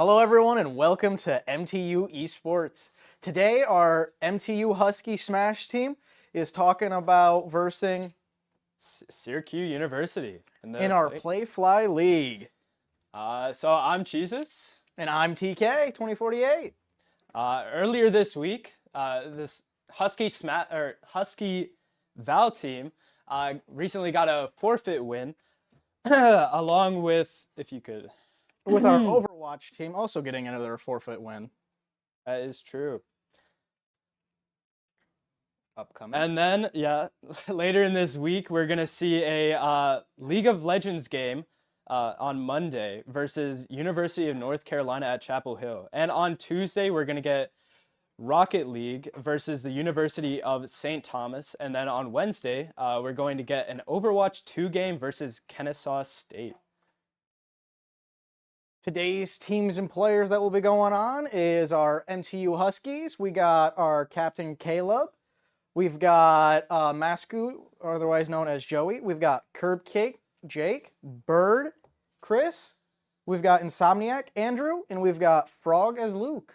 Hello everyone and welcome to MTU Esports. Today our MTU Husky Smash team is talking about versing Syracuse University in our Playfly League. So I'm Jesus. And I'm TK 2048. Earlier this week, this Husky Val team recently got a forfeit win, along with, if you could, With our Overwatch team also getting another forfeit win. that is true. Upcoming. And then, later in this week, we're gonna see a League of Legends game on Monday versus University of North Carolina at Chapel Hill. And on Tuesday, we're gonna get Rocket League versus the University of St. Thomas. And then on Wednesday, we're going to get an Overwatch 2 game versus Kennesaw State. Today's teams and players that will be going on is our MTU Huskies. We got our captain Caleb. We've got Masku, otherwise known as Joey. We've got Curb Cake, Jake, Bird, Chris. We've got Insomniac, Andrew, and we've got Frog as Luke.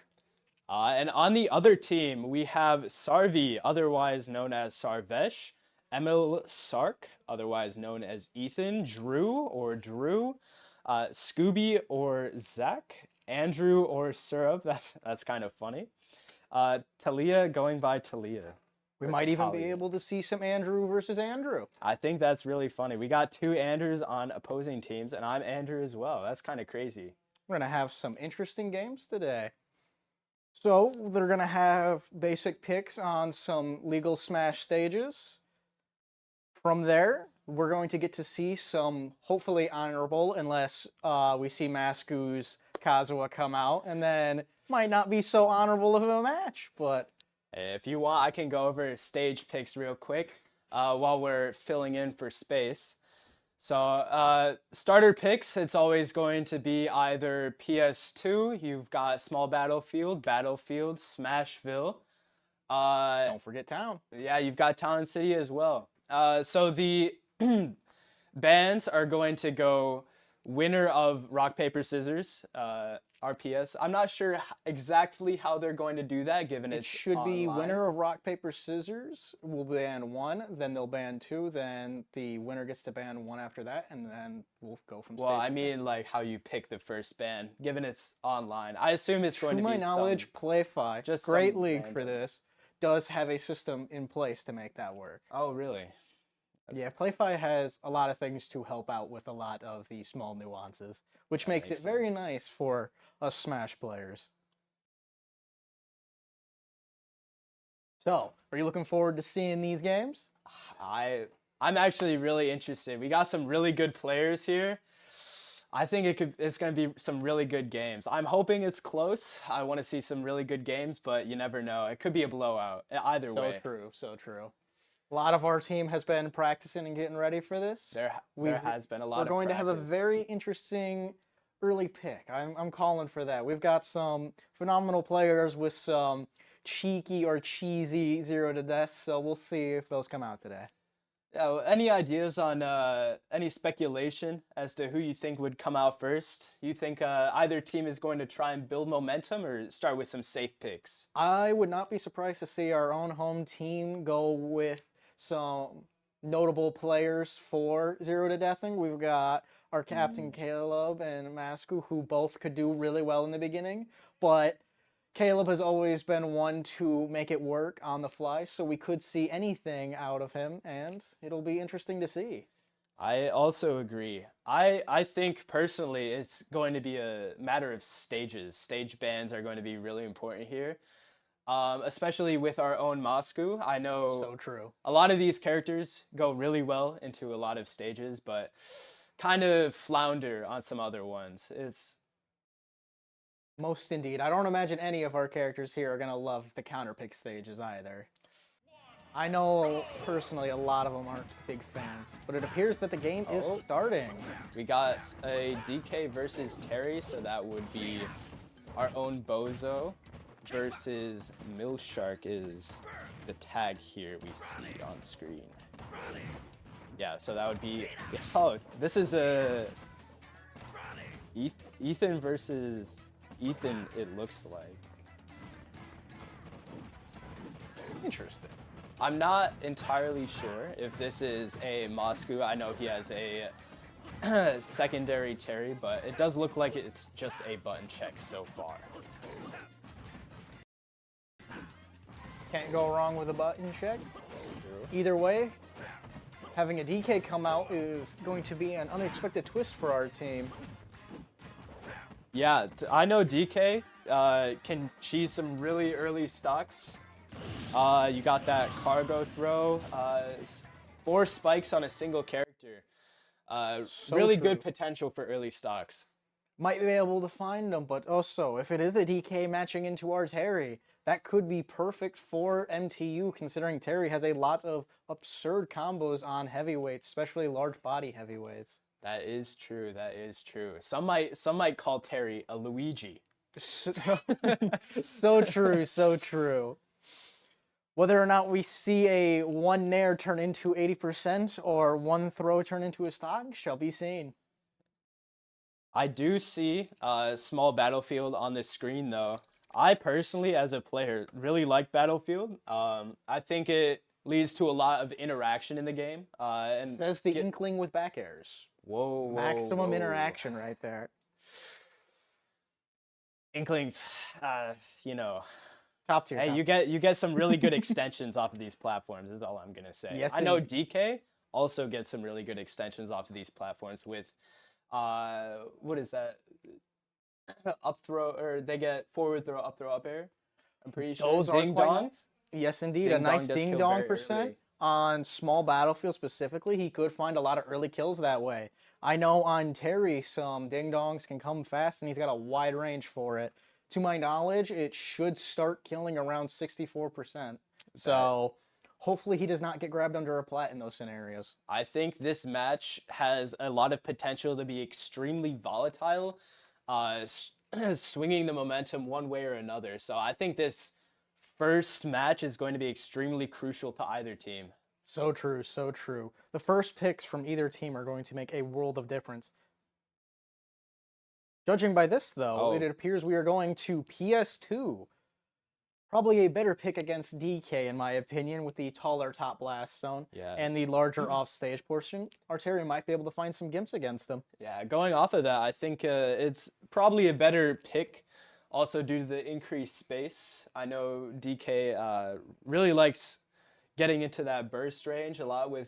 And on the other team, we have Sarvi, otherwise known as Sarvesh, Emil Sark, otherwise known as Ethan, Drew, Scooby or Zach, Andrew or Syrup, that's kind of funny. Talia going by Talia. We might even be able to see some Andrew versus Andrew. I think that's really funny. We got two Andrews on opposing teams, and I'm Andrew as well. That's kind of crazy. We're going to have some interesting games today. So they're going to have basic picks on some legal Smash stages. From there, we're going to get to see some hopefully honorable, unless we see Masku's Kazuha come out, and then might not be so honorable of a match, but... If you want, I can go over stage picks real quick while we're filling in for space. So starter picks, it's always going to be either PS2, you've got Small Battlefield, Smashville. Don't forget Town. Yeah, you've got Town City as well. So the bands are going to go winner of Rock, Paper, Scissors, RPS. I'm not sure exactly how they're going to do that, given it should online. Be winner of Rock, Paper, Scissors will ban one, then they'll ban two, then the winner gets to ban one after that, and then we'll go from Well, I mean, like how you pick the first band, given it's online. I assume it's going to be. To my knowledge, Playfly, just great league for this, does have a system in place to make that work. Oh, really? Yeah, Playfly has a lot of things to help out with a lot of the small nuances, which makes it very nice for us Smash players. So, are you looking forward to seeing these games? I'm actually really interested. We got some really good players here. I think it's going to be some really good games. I'm hoping it's close. I want to see some really good games, but you never know. It could be a blowout either way. So true, so true. A lot of our team has been practicing and getting ready for this. There has been a lot of practice. We're going to have a very interesting early pick. I'm calling for that. We've got some phenomenal players with some cheeky or cheesy 0 to death, so we'll see if those come out today. Any ideas on any speculation as to who you think would come out first? You think either team is going to try and build momentum or start with some safe picks? I would not be surprised to see our own home team go with some notable players for 0 to deathing. We've got our captain Caleb and Masku, who both could do really well in the beginning, but Caleb has always been one to make it work on the fly, so we could see anything out of him, and it'll be interesting to see. I also agree. I think personally it's going to be a matter of stages. Stage bans are going to be really important here. Especially with our own Moscow. I know so true. A lot of these characters go really well into a lot of stages, but kind of flounder on some other ones. Most indeed. I don't imagine any of our characters here are going to love the counterpick stages either. I know personally a lot of them aren't big fans, but it appears that the game is starting. We got a DK versus Terry, so that would be our own Bozo versus Milshark is the tag here we see on screen. Yeah, so that would be... Oh, this is a... Ethan versus Ethan, it looks like. Interesting. I'm not entirely sure if this is a Moscow. I know he has a secondary Terry, but it does look like it's just a button check so far. Can't go wrong with a button check. Either way, having a DK come out is going to be an unexpected twist for our team. Yeah, I know DK can cheese some really early stocks. You got that cargo throw, 4 spikes on a single character. Really true. good potential for early stocks. Might be able to find them, but also, if it is a DK matching into our Terry, that could be perfect for MTU, considering Terry has a lot of absurd combos on heavyweights, especially large body heavyweights. That is true. That is true. Some might call Terry a Luigi. So true, so true. Whether or not we see a one nair turn into 80% or one throw turn into a stock shall be seen. I do see a small Battlefield on the screen, though. I personally, as a player, really like Battlefield. I think it leads to a lot of interaction in the game. And That's the inkling with back airs. Whoa, Maximum interaction right there. Inklings, you know. Top tier. Hey, you get some really good extensions off of these platforms. Is all I'm gonna say. Yes, I know DK also gets some really good extensions off of these platforms with, what is that? Up throw, or they get forward throw, up air. I'm pretty sure. Those Ding are quite dongs. nice. Yes, indeed. Ding A nice dong does ding kill dong very percent early. on small battlefield specifically. He could find a lot of early kills that way. I know on Terry some ding dongs can come fast, and he's got a wide range for it. To my knowledge, it should start killing around 64%. So hopefully he does not get grabbed under a plat in those scenarios. I think this match has a lot of potential to be extremely volatile, swinging the momentum one way or another. So I think this first match is going to be extremely crucial to either team. So true, so true. The first picks from either team are going to make a world of difference. Judging by this, though, it appears we are going to PS2. Probably a better pick against DK, in my opinion, with the taller top blast zone and the larger offstage portion. Arteria might be able to find some gimps against him. Yeah, going off of that, I think it's probably a better pick, also due to the increased space. I know DK really likes getting into that burst range a lot with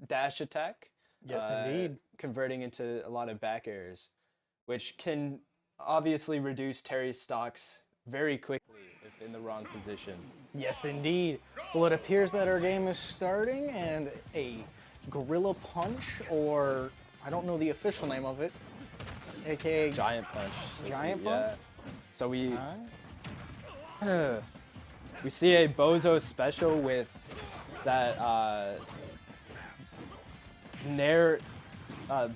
dash attack. Yes, indeed. Converting into a lot of back airs, which can obviously reduce Terry's stocks very quickly if in the wrong position. Yes, indeed. Well, it appears that our game is starting, and a Gorilla Punch, or I don't know the official name of it, aka Giant Punch. Giant Punch? Yeah. So we see a Bozo special with that Nair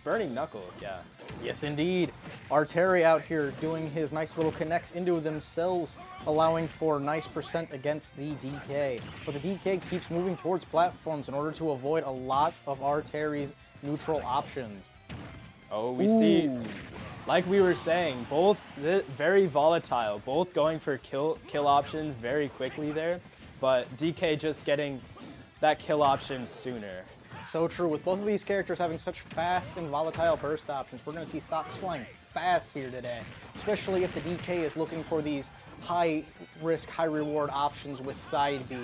Burning Knuckle, yeah. Yes, indeed. Arteri out here doing his nice little connects into themselves, allowing for nice percent against the DK. But the DK keeps moving towards platforms in order to avoid a lot of Arteri's neutral options. Oh, we see, like we were saying, both very volatile, both going for kill options very quickly there, but DK just getting that kill option sooner. So true. With both of these characters having such fast and volatile burst options, we're going to see stocks flying fast here today, especially if the DK is looking for these high risk, high reward options with side B.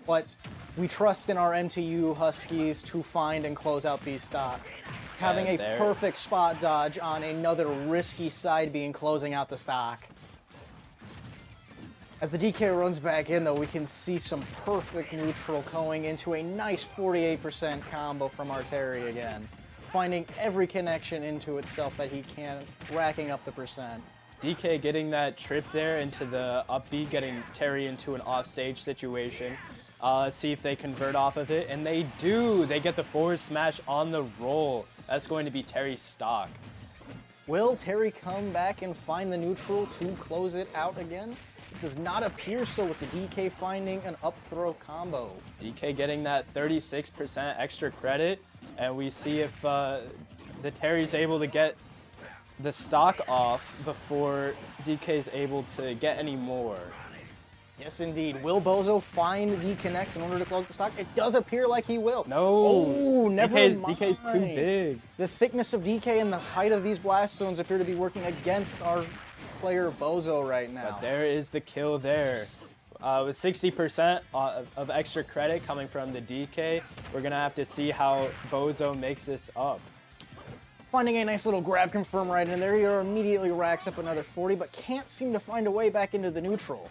But we trust in our MTU Huskies to find and close out these stocks. Having a perfect spot dodge on another risky side B and closing out the stock. As the DK runs back in, though, we can see some perfect neutral going into a nice 48% combo from Arteri again, finding every connection into itself that he can, racking up the percent. DK getting that trip there into the up B, getting Terry into an offstage situation. Let's see if they convert off of it, and they do. They get the forward smash on the roll. That's going to be Terry's stock. Will Terry come back and find the neutral to close it out again? It does not appear so, with the DK finding an up throw combo. DK getting that 36% extra credit, and we see if the Terry's able to get the stock off before DK's able to get any more. Yes, indeed. Will Bozo find the connect in order to close the stock? It does appear like he will. No. Oh, never mind. DK's too big. The thickness of DK and the height of these blast zones appear to be working against our player Bozo right now. But there is the kill there. With 60% of extra credit coming from the DK, we're going to have to see how Bozo makes this up. Finding a nice little grab confirm right in there, he immediately racks up another 40, but can't seem to find a way back into the neutral.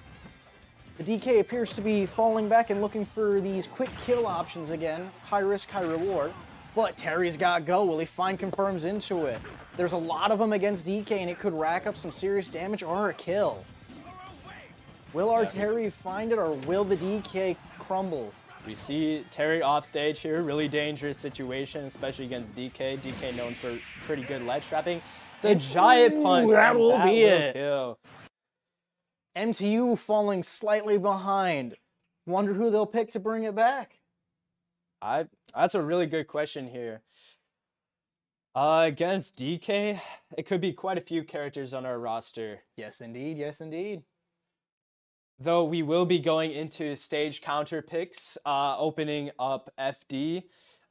The DK appears to be falling back and looking for these quick kill options again. High risk, high reward. But Terry's got go. Will he find confirms into it? There's a lot of them against DK, and it could rack up some serious damage or a kill. Will our Terry find it, or will the DK crumble? We see Terry off stage here. Really dangerous situation, especially against DK. DK known for pretty good ledge trapping. The giant punch. That will be it. Kill. MTU falling slightly behind. Wonder who they'll pick to bring it back. That's a really good question here. Against DK, it could be quite a few characters on our roster. Yes, indeed. Yes, indeed. Though we will be going into stage counter picks, opening up FD,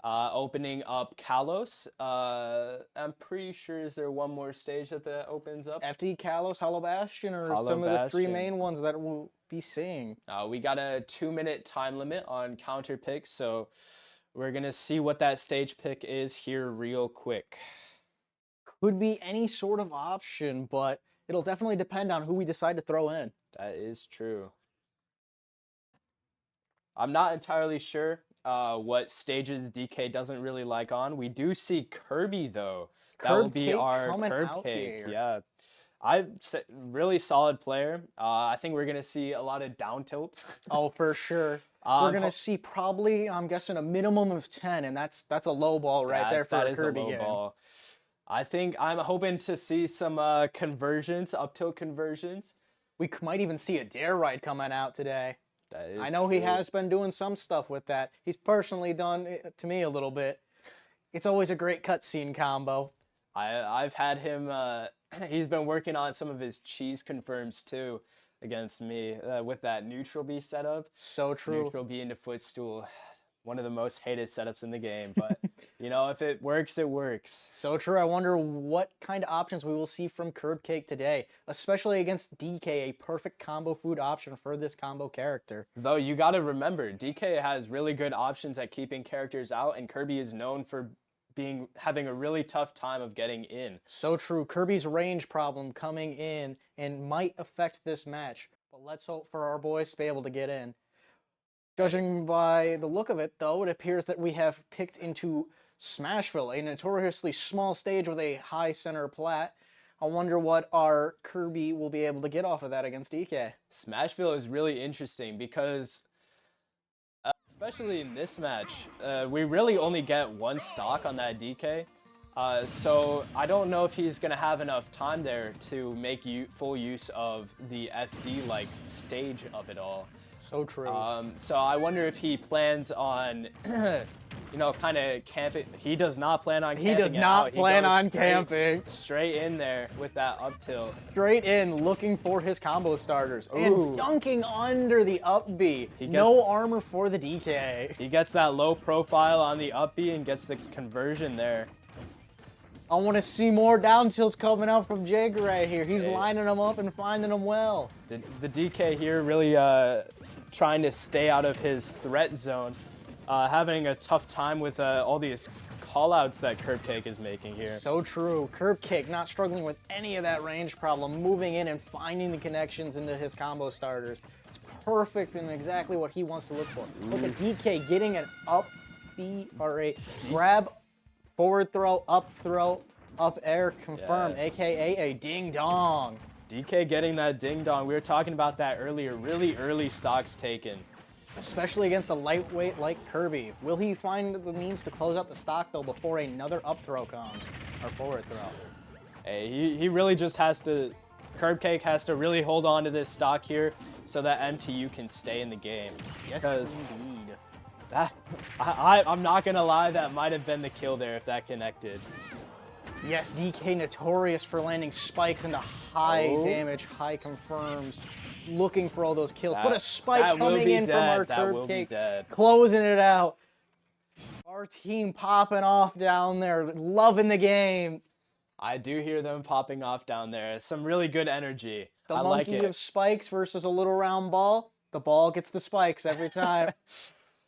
opening up Kalos. I'm pretty sure, is there one more stage that opens up? FD, Kalos, Hollow Bastion are Hollow some of the three Bastion. main ones that we'll be seeing. We got a 2-minute time limit on counter picks, so we're going to see what that stage pick is here real quick. Could be any sort of option, but it'll definitely depend on who we decide to throw in. That is true. I'm not entirely sure what stages DK doesn't really like on. We do see Kirby, though. That will be our curb cake. Yeah. Really solid player. I think we're going to see a lot of down tilts. Oh, for sure. We're going to see probably, I'm guessing, a minimum of 10, and that's a low ball right there for a Kirby game. Ball. I'm hoping to see some conversions, up tilt conversions. We might even see a dare ride coming out today. That is I know true. he has been doing some stuff with that. He's personally done it to me a little bit. It's always a great cutscene combo. I've had him, he's been working on some of his cheese confirms too against me with that neutral B setup. So true. Neutral B into footstool. One of the most hated setups in the game, but you know, if it works, it works. So true. I wonder what kind of options we will see from Curb Cake today, especially against DK, a perfect combo food option for this combo character. Though you got to remember, DK has really good options at keeping characters out, and Kirby is known for having a really tough time of getting in. So true. Kirby's range problem coming in and might affect this match, but let's hope for our boys to be able to get in. Judging by the look of it, though, it appears that we have picked into Smashville, a notoriously small stage with a high center plat. I wonder what our Kirby will be able to get off of that against DK. Smashville is really interesting because, especially in this match, we really only get one stock on that DK. So I don't know if he's going to have enough time there to make full use of the FD-like stage of it all. So true. So I wonder if he plans on, you know, kind of camping. He does not plan on camping. He does not plan on camping. Straight in there with that up tilt. Straight in, looking for his combo starters. Ooh. And dunking under the up B. No armor for the DK. He gets that low profile on the up B and gets the conversion there. I want to see more down tilts coming out from Jake right here. He's lining them up and finding them well. The DK here really trying to stay out of his threat zone. Having a tough time with all these callouts that Curb Cake is making here. So true. Curb Cake not struggling with any of that range problem, moving in and finding the connections into his combo starters. It's perfect and exactly what he wants to look for. Look at DK getting an up B or a grab, forward throw, up air confirm, aka a ding dong. DK getting that ding dong. We were talking about that earlier. Really early stocks taken. Especially against a lightweight like Kirby. Will he find the means to close out the stock though before another up throw comes? Or forward throw? Hey, he really just has to, Curb Cake has to really hold on to this stock here so that MTU can stay in the game. Yes, indeed. I'm not gonna lie, that might have been the kill there if that connected. Yes, DK notorious for landing spikes into high damage, high confirms, looking for all those kills. But a spike that will coming be in from our dead. That Curb will be Cake, dead. closing it out. Our team popping off down there, loving the game. I do hear them popping off down there. Some really good energy. The I like monkey it. of spikes versus a little round ball. The ball gets the spikes every time.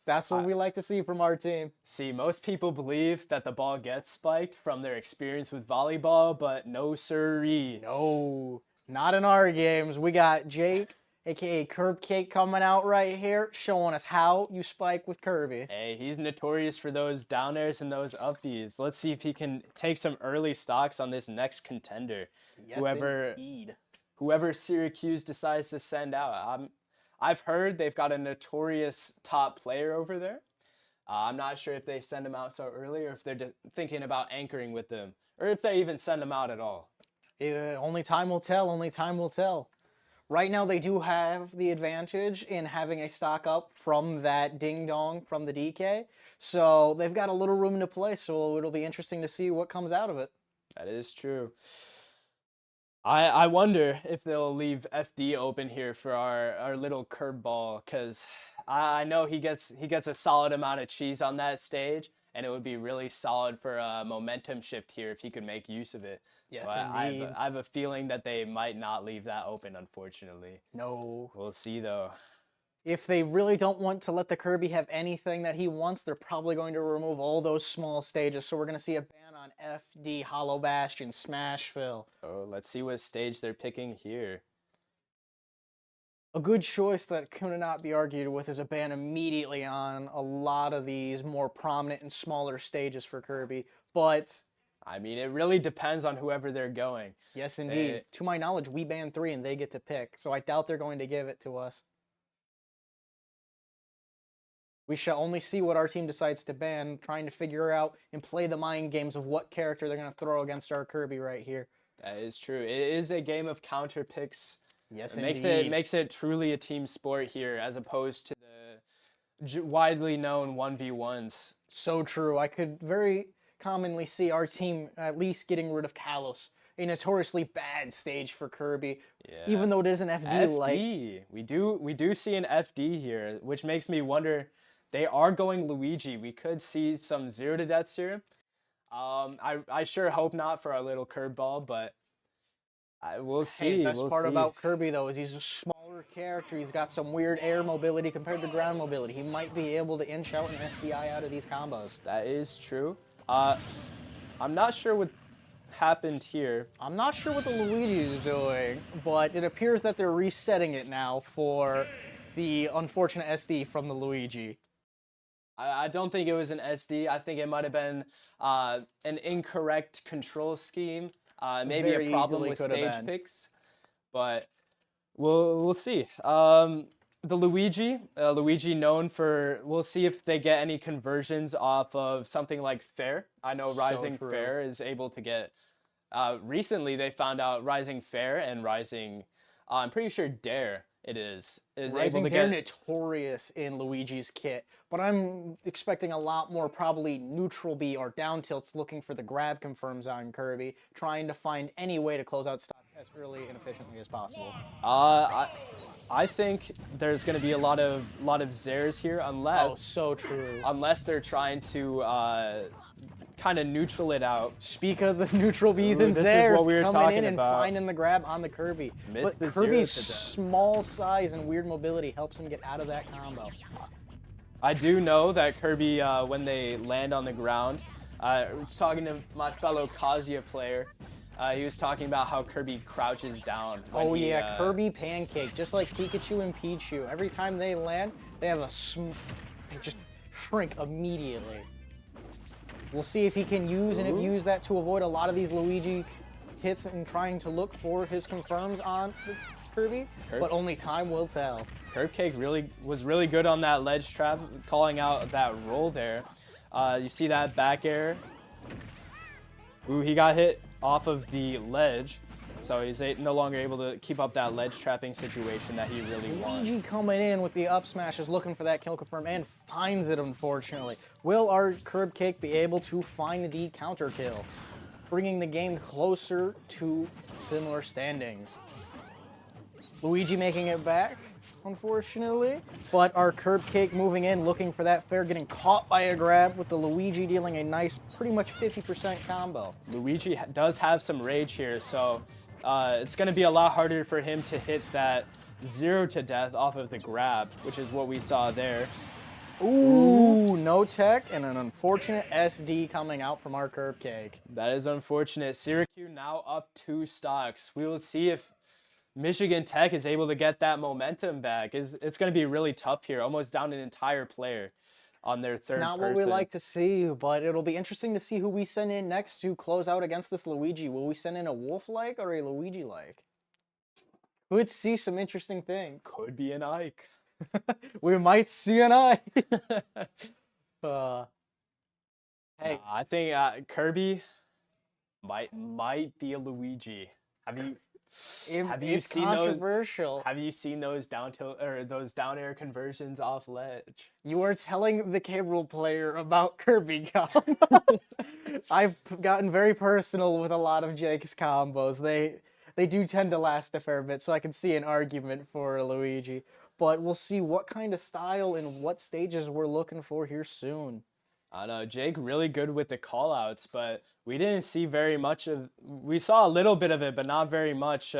That's what we like to see from our team. See, most people believe that the ball gets spiked from their experience with volleyball, but no siree. No, not in our games. We got Jake, aka Curb Cake, coming out right here, showing us how you spike with Kirby. Hey, he's notorious for those down airs and those up Bs. Let's see if he can take some early stocks on this next contender. Yes, whoever indeed. whoever Syracuse decides to send out. I've heard they've got a notorious top player over there. I'm not sure if they send him out so early or if they're thinking about anchoring with them or if they even send him out at all. Only time will tell. Only time will tell. Right now, they do have the advantage in having a stock up from that ding dong from the DK. So they've got a little room to play. So it'll be interesting to see what comes out of it. That is true. I wonder if they'll leave FD open here for our little curveball, because I know he gets a solid amount of cheese on that stage, and it would be really solid for a momentum shift here if he could make use of it. Yes, But indeed. I have a feeling that they might not leave that open, unfortunately. No. We'll see though. If they really don't want to let the Kirby have anything that he wants, they're probably going to remove all those small stages. So we're going to see a ban on FD, Hollow Bastion, Smashville. Oh, let's see what stage they're picking here. A good choice that could not be argued with is a ban immediately on a lot of these more prominent and smaller stages for Kirby. But I mean, it really depends on whoever they're going. yes, indeed. To my knowledge, we ban 3 and they get to pick. So I doubt they're going to give it to us. We shall only see what our team decides to ban, trying to figure out and play the mind games of what character they're going to throw against our Kirby right here. That is true. It is a game of counter picks. Yes, It makes it truly a team sport here, as opposed to the widely known 1v1s. So true. I could very commonly see our team at least getting rid of Kalos, a notoriously bad stage for Kirby. Yeah. Even though it is an FD, like we do see an FD here, which makes me wonder. They are going Luigi. We could see some 0 to deaths here. I sure hope not for our little curveball, but we'll see. Hey, the best part about Kirby, though, is he's a smaller character. He's got some weird air mobility compared to ground mobility. He might be able to inch out an SDI out of these combos. That is true. I'm not sure what happened here. I'm not sure what the Luigi is doing, but it appears that they're resetting it now for the unfortunate SD from the Luigi. I don't think it was an SD. I think it might have been an incorrect control scheme. Maybe Very a problem easily with could have stage been. picks. But we'll see. The Luigi known for, we'll see if they get any conversions off of something like Fair. I know Rising true. Fair is able to get, recently they found out Rising Fair and Rising, I'm pretty sure Dare is Rising able to Dare get notorious in Luigi's kit, but I'm expecting a lot more probably neutral B or down tilts looking for the grab confirms on Kirby, trying to find any way to close out stocks as early and efficiently as possible. I think there's going to be a lot of Zares here unless Oh, so true. unless they're trying to kind of neutral it out. Speak of the neutral Bs Ooh, and this is Zares what we were coming talking in and about. finding the grab on the Kirby. Missed But the Kirby's 0 to death. small size and weird mobility helps him get out of that combo. I do know that Kirby, when they land on the ground, I was talking to my fellow Kazuya player. He was talking about how Kirby crouches down. When Oh he, yeah, Kirby Pancake, just like Pikachu and Pichu. Every time they land, they have they just shrink immediately. We'll see if he can use and abuse that to avoid a lot of these Luigi hits and trying to look for his confirms on the Kirby, but only time will tell. Cake was really good on that ledge trap, calling out that roll there. You see that back air? Ooh, he got hit off of the ledge, so he's no longer able to keep up that ledge trapping situation that he really wants. Luigi coming in with the up smash is looking for that kill confirm and finds it, unfortunately. Will our Curb Cake be able to find the counter kill? bringing the game closer to similar standings. Luigi making it back, unfortunately, but our curb cake moving in, looking for that fair, getting caught by a grab with the Luigi dealing a nice, pretty much 50% combo. Luigi does have some rage here, so it's going to be a lot harder for him to hit that 0 to death off of the grab, which is what we saw there. Ooh, no tech and an unfortunate SD coming out from our curb cake. That is unfortunate. Syracuse now up 2 stocks. We will see if Michigan Tech is able to get that momentum back. It's going to be really tough here, almost down an entire player on their third Not person. what we like to see, but it'll be interesting to see who we send in next to close out against this Luigi. Will we send in a Wolf-like or a Luigi-like? We'd see some interesting things. Could be an Ike. We might see an eye. Hey, I think Kirby might be a Luigi. Have you it's seen controversial. Have you seen those those down air conversions off ledge? You are telling the cable player about Kirby combos. I've gotten very personal with a lot of Jake's combos. They do tend to last a fair bit, so I can see an argument for Luigi. But we'll see what kind of style and what stages we're looking for here soon. I know Jake really good with the callouts, but we didn't see very much of. We saw a little bit of it, but not very much.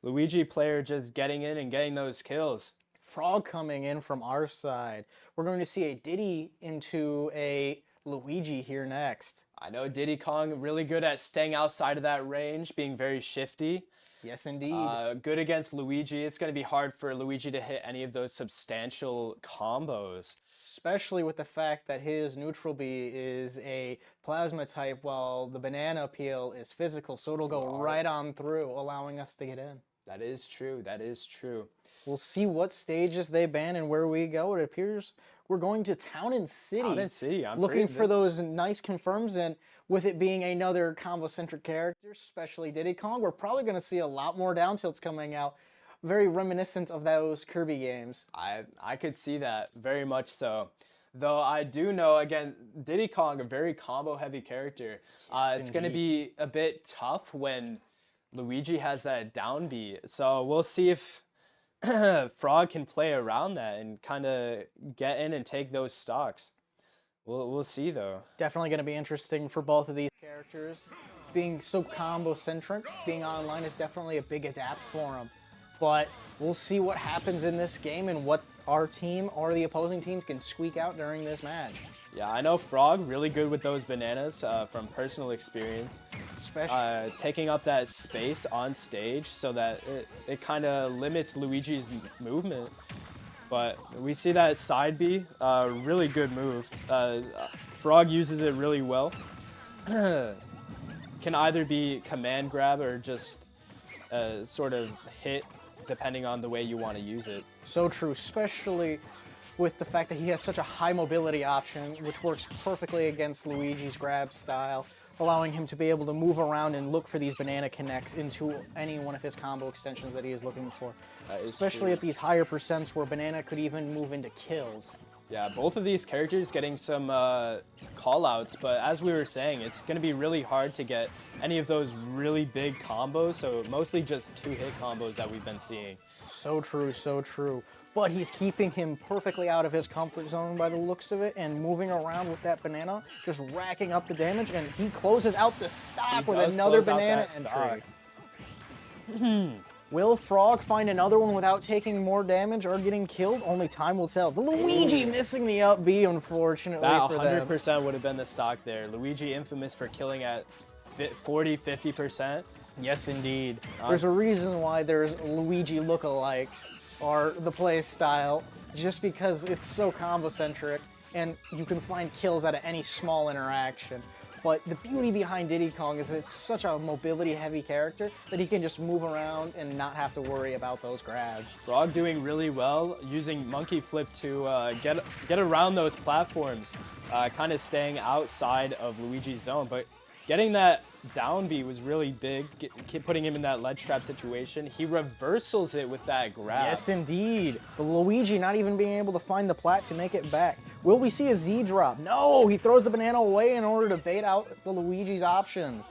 Luigi player just getting in and getting those kills. Frog coming in from our side. We're going to see a Diddy into a Luigi here next. I know Diddy Kong really good at staying outside of that range, being very shifty. Yes, indeed. Good against Luigi. It's going to be hard for Luigi to hit any of those substantial combos. Especially with the fact that his neutral B is a plasma type while the banana peel is physical, so it'll go right on through, allowing us to get in. That is true. That is true. We'll see what stages they ban and where we go. It appears we're going to Town and City. Town and City. I'm looking for those nice confirms, and with it being another combo-centric character, especially Diddy Kong, we're probably going to see a lot more down tilts coming out. Very reminiscent of those Kirby games. I could see that very much so. Though I do know, again, Diddy Kong, a very combo-heavy character. It's going to be a bit tough when Luigi has that down B. So we'll see if Frog can play around that and kind of get in and take those stocks. We'll see though. Definitely going to be interesting for both of these characters. Being so combo-centric, being online is definitely a big adapt for them. But we'll see what happens in this game and what our team or the opposing teams can squeak out during this match. Yeah, I know Frog really good with those bananas from personal experience. Especially taking up that space on stage so that it kind of limits Luigi's movement. But we see that side B, really good move. Frog uses it really well. Can either be command grab or just sort of hit depending on the way you want to use it. So true, especially with the fact that he has such a high mobility option, which works perfectly against Luigi's grab style, allowing him to be able to move around and look for these banana connects into any one of his combo extensions that he is looking for. Especially at these higher percents where banana could even move into kills. Yeah, both of these characters getting some call-outs, but as we were saying, it's going to be really hard to get any of those really big combos, so mostly just 2-hit combos that we've been seeing. So true, so true. But he's keeping him perfectly out of his comfort zone by the looks of it and moving around with that banana, just racking up the damage, and he closes out the stock with another banana entry. Will Frog find another one without taking more damage or getting killed? Only time will tell. The Luigi missing the up B, unfortunately, that for them. 100% would have been the stock there. Luigi infamous for killing at 40-50%. Yes, indeed. There's a reason why there's Luigi lookalikes, or the play style, just because it's so combo-centric, and you can find kills out of any small interaction. But the beauty behind Diddy Kong is it's such a mobility-heavy character that he can just move around and not have to worry about those grabs. Frog doing really well, using Monkey Flip to get around those platforms, kind of staying outside of Luigi's zone. But getting that down B was really big, putting him in that ledge trap situation. He reversals it with that grab. Yes, indeed. The Luigi not even being able to find the plat to make it back. Will we see a Z drop? No, he throws the banana away in order to bait out the Luigi's options.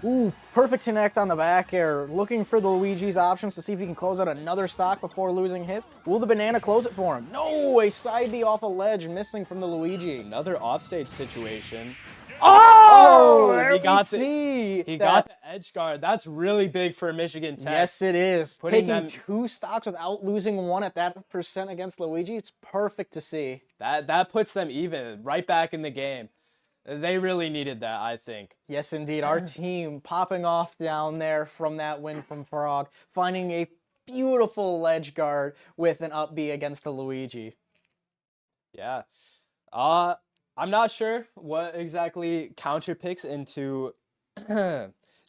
Ooh, perfect connect on the back air. Looking for the Luigi's options to see if he can close out another stock before losing his. Will the banana close it for him? No, a side B off a ledge, missing from the Luigi. Another offstage situation. Oh, there he we got see He that. got the edge guard. That's really big for Michigan Tech. Yes, it is. Putting Taking them- 2 stocks without losing one at that percent against Luigi, it's perfect to see. That puts them even, right back in the game. They really needed that, I think. Yes, indeed. Our team popping off down there from that win from Frog, finding a beautiful ledge guard with an up B against the Luigi. Yeah. I'm not sure what exactly counter picks into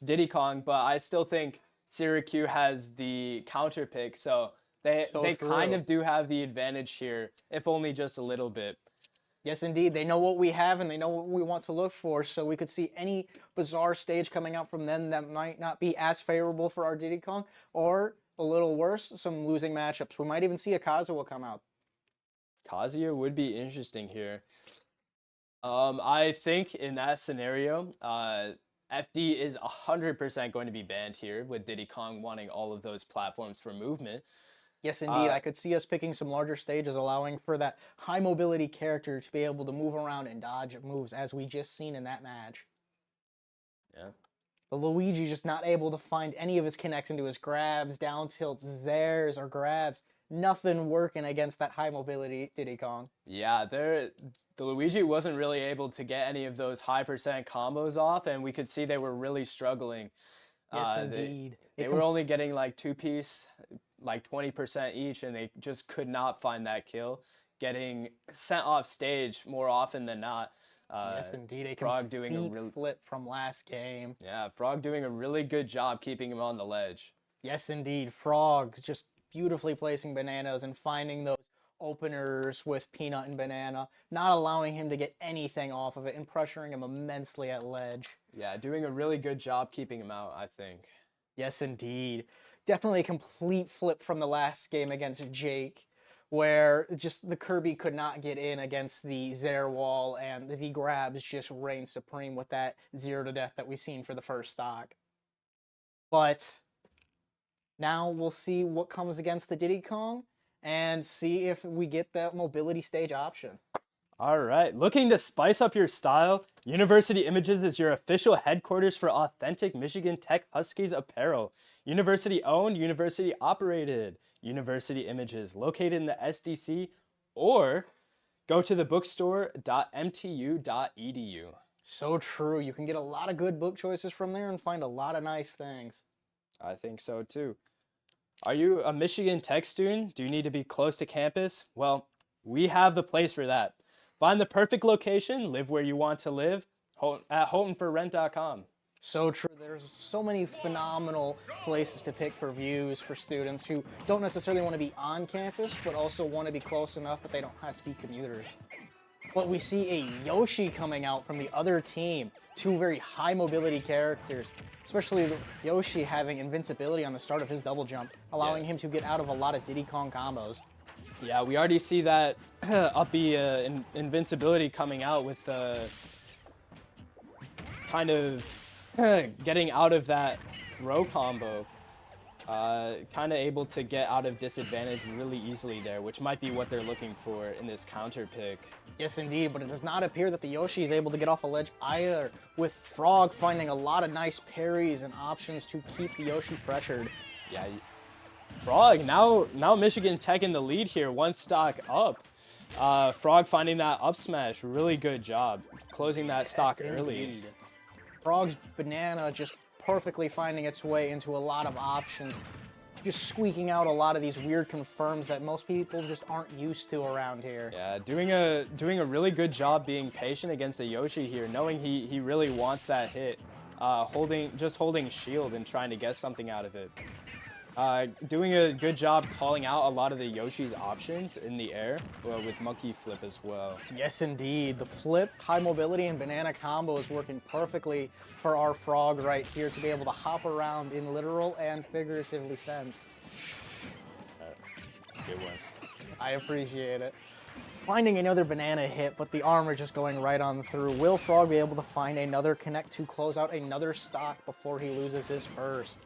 Diddy Kong, but I still think Syracuse has the counter pick, so they kind true. of do have the advantage here, if only just a little bit. Yes, indeed. They know what we have and they know what we want to look for, so we could see any bizarre stage coming out from them that might not be as favorable for our Diddy Kong, or a little worse, some losing matchups. We might even see a Kazuha come out. Kazuya would be interesting here. I think in that scenario, FD is 100% going to be banned here, with Diddy Kong wanting all of those platforms for movement. Yes, indeed. I could see us picking some larger stages, allowing for that high mobility character to be able to move around and dodge moves, as we just seen in that match. Yeah. But Luigi just not able to find any of his connects into his grabs, down tilts, zares, or grabs. Nothing working against that high mobility Diddy Kong. Yeah, the Luigi wasn't really able to get any of those high percent combos off, and we could see they were really struggling. Yes, indeed. They were only getting like 2-piece, like 20% each, and they just could not find that kill, getting sent off stage more often than not. Yes, indeed. A Frog doing a complete flip from last game. Yeah, Frog doing a really good job keeping him on the ledge. Yes, indeed. Frog just beautifully placing bananas and finding those openers with Peanut and Banana, not allowing him to get anything off of it and pressuring him immensely at ledge. Yeah, doing a really good job keeping him out, I think. Yes, indeed. Definitely a complete flip from the last game against Jake, where just the Kirby could not get in against the Zare wall, and the grabs just reigned supreme with that 0 to death that we've seen for the first stock. But now we'll see what comes against the Diddy Kong and see if we get that mobility stage option. All right, looking to spice up your style, University Images is your official headquarters for authentic Michigan Tech Huskies apparel. University owned, university operated. University Images, located in the SDC, or go to thebookstore.mtu.edu. So true. You can get a lot of good book choices from there and find a lot of nice things. I think so too. Are you a Michigan Tech student? Do you need to be close to campus? Well, we have the place for that. Find the perfect location, live where you want to live, at HoughtonForRent.com. So true. There's so many phenomenal places to pick for views for students who don't necessarily want to be on campus, but also want to be close enough that they don't have to be commuters. But we see a Yoshi coming out from the other team. 2 very high mobility characters, especially Yoshi having invincibility on the start of his double jump, allowing him to get out of a lot of Diddy Kong combos. Yeah, we already see that uppy invincibility coming out with kind of getting out of that throw combo. Kind of able to get out of disadvantage really easily there, which might be what they're looking for in this counter pick. Yes, indeed, but it does not appear that the Yoshi is able to get off a ledge either, with Frog finding a lot of nice parries and options to keep the Yoshi pressured. Yeah, Frog, now Michigan Tech in the lead here, 1 stock up. Frog finding that up smash, really good job. Closing that stock early. Frog's banana just perfectly finding its way into a lot of options, just squeaking out a lot of these weird confirms that most people just aren't used to around here. Yeah, doing a really good job being patient against the Yoshi here, knowing he really wants that hit. Holding shield and trying to get something out of it. Doing a good job calling out a lot of the Yoshi's options in the air, with monkey flip as well. Yes, indeed. The flip, high mobility, and banana combo is working perfectly for our Frog right here to be able to hop around in literal and figuratively sense. Good one. I appreciate it. finding another banana hit, but the armor just going right on through. Will Frog be able to find another connect to close out another stock before he loses his first?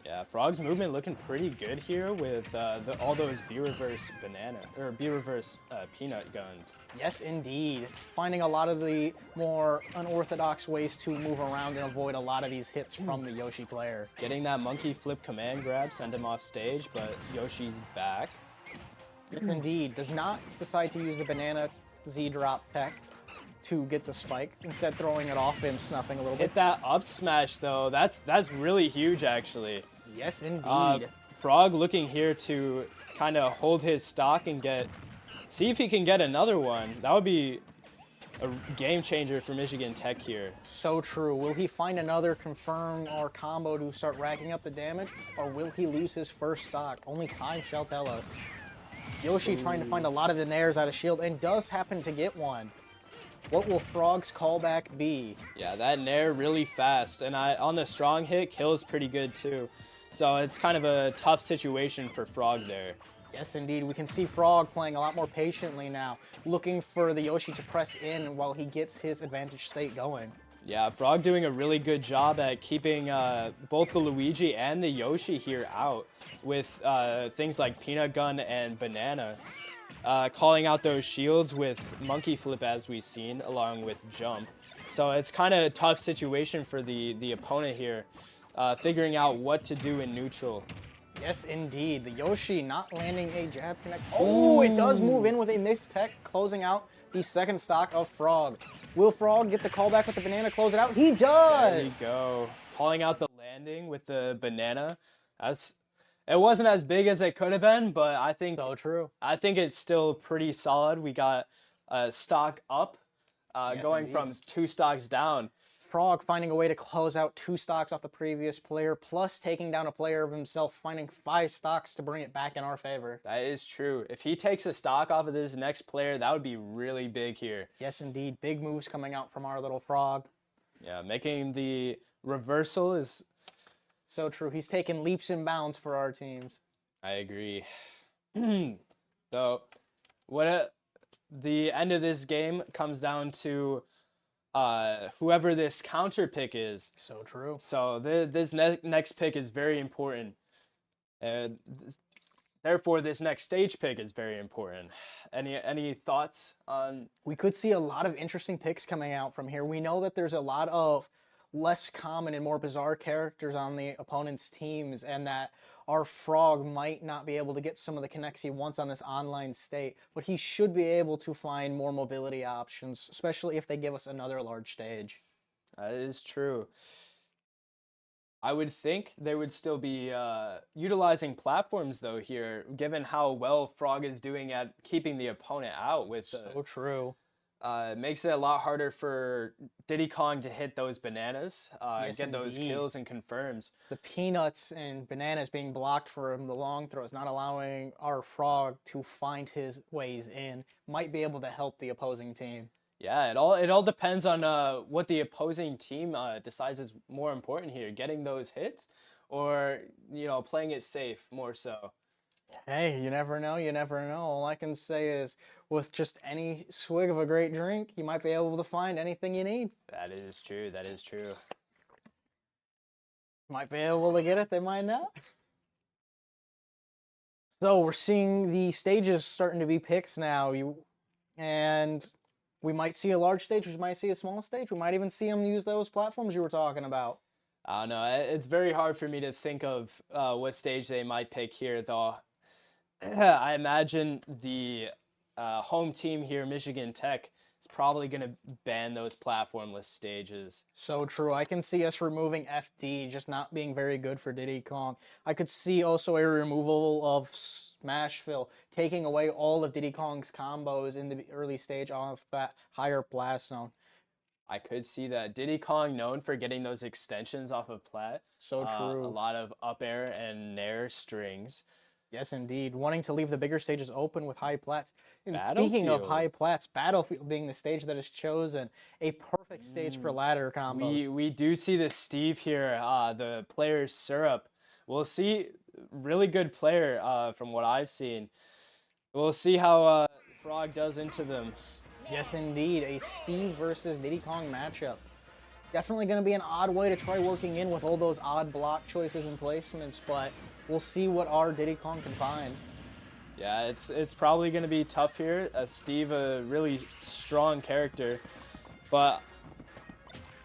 Yeah, Frog's movement looking pretty good here with all those B-reverse banana or B-reverse peanut guns. Yes, indeed. Finding a lot of the more unorthodox ways to move around and avoid a lot of these hits from the Yoshi player. Getting that monkey flip command grab sent him off stage, but Yoshi's back. Yes, indeed. Does not decide to use the banana Z-drop tech to get the spike, instead throwing it off and snuffing a little bit. Hit that up smash though. That's really huge actually. Yes, indeed. Frog looking here to kind of hold his stock and see if he can get another one. That would be a game changer for Michigan Tech here. So true. Will he find another confirm or combo to start racking up the damage, or will he lose his first stock? Only time shall tell us. Yoshi trying to find a lot of the nairs out of shield and does happen to get one. What will Frog's callback be? Yeah, that nair really fast, and on the strong hit, kills pretty good too. So it's kind of a tough situation for Frog there. Yes, indeed. We can see Frog playing a lot more patiently now, looking for the Yoshi to press in while he gets his advantage state going. Yeah, Frog doing a really good job at keeping both the Luigi and the Yoshi here out with things like Peanut Gun and Banana. Calling out those shields with Monkey Flip as we've seen, along with Jump. So it's kind of a tough situation for the opponent here, figuring out what to do in neutral. Yes, indeed. The Yoshi not landing a jab connect. Oh, it does move in with a mixed tech, closing out the second stock of Frog. Will Frog get the callback with the banana, close it out? He does! There you go. Calling out the landing with the banana. It wasn't as big as it could have been, but I think So true. I think it's still pretty solid. We got a stock up, going indeed. from 2 stocks down. Frog finding a way to close out 2 stocks off the previous player, plus taking down a player of himself, finding 5 stocks to bring it back in our favor. That is true. If he takes a stock off of this next player, that would be really big here. Yes, indeed. Big moves coming out from our little Frog. Yeah, making the reversal is... So true. He's taken leaps and bounds for our teams. I agree. So, the end of this game comes down to whoever this counter pick is. So true. So this next pick is very important, and therefore this next stage pick is very important. Any thoughts on? We could see a lot of interesting picks coming out from here. We know that there's a lot of less common and more bizarre characters on the opponent's teams, and that our Frog might not be able to get some of the connects he wants on this online state, but he should be able to find more mobility options, especially if they give us another large stage. That is true. I would think they would still be utilizing platforms though here, given how well Frog is doing at keeping the opponent out with So true. makes it a lot harder for Diddy Kong to hit those bananas, Yes, get those indeed. kills and confirms. The peanuts and bananas being blocked from the long throws, not allowing our Frog to find his ways in, might be able to help the opposing team. Yeah, it all depends on what the opposing team decides is more important here, getting those hits, or playing it safe more so. Hey, you never know, you never know. All I can say is, with just any swig of a great drink, you might be able to find anything you need. That is true. That is true. Might be able to get it, they might not. So we're seeing the stages starting to be picks now. And we might see a large stage, we might see a small stage. We might even see them use those platforms you were talking about. I don't know. It's very hard for me to think of what stage they might pick here, though. I imagine the home team here, Michigan Tech, is probably going to ban those platformless stages. So true. I can see us removing FD, just not being very good for Diddy Kong. I could see also a removal of Smashville, taking away all of Diddy Kong's combos in the early stage off that higher blast zone. I could see that. Diddy Kong known for getting those extensions off of plat. So true. A lot of up air and nair strings. Yes, indeed. Wanting to leave the bigger stages open with high plats. And speaking of high plats, Battlefield being the stage that is chosen, a perfect stage for ladder combos. We do see the Steve here, the player Syrup. We'll see, really good player from what I've seen. We'll see how Frog does into them. Yes, indeed. A Steve versus Diddy Kong matchup. Definitely going to be an odd way to try working in with all those odd block choices and placements, but we'll see what our Diddy Kong can find. Yeah, it's probably going to be tough here. Steve, a really strong character, but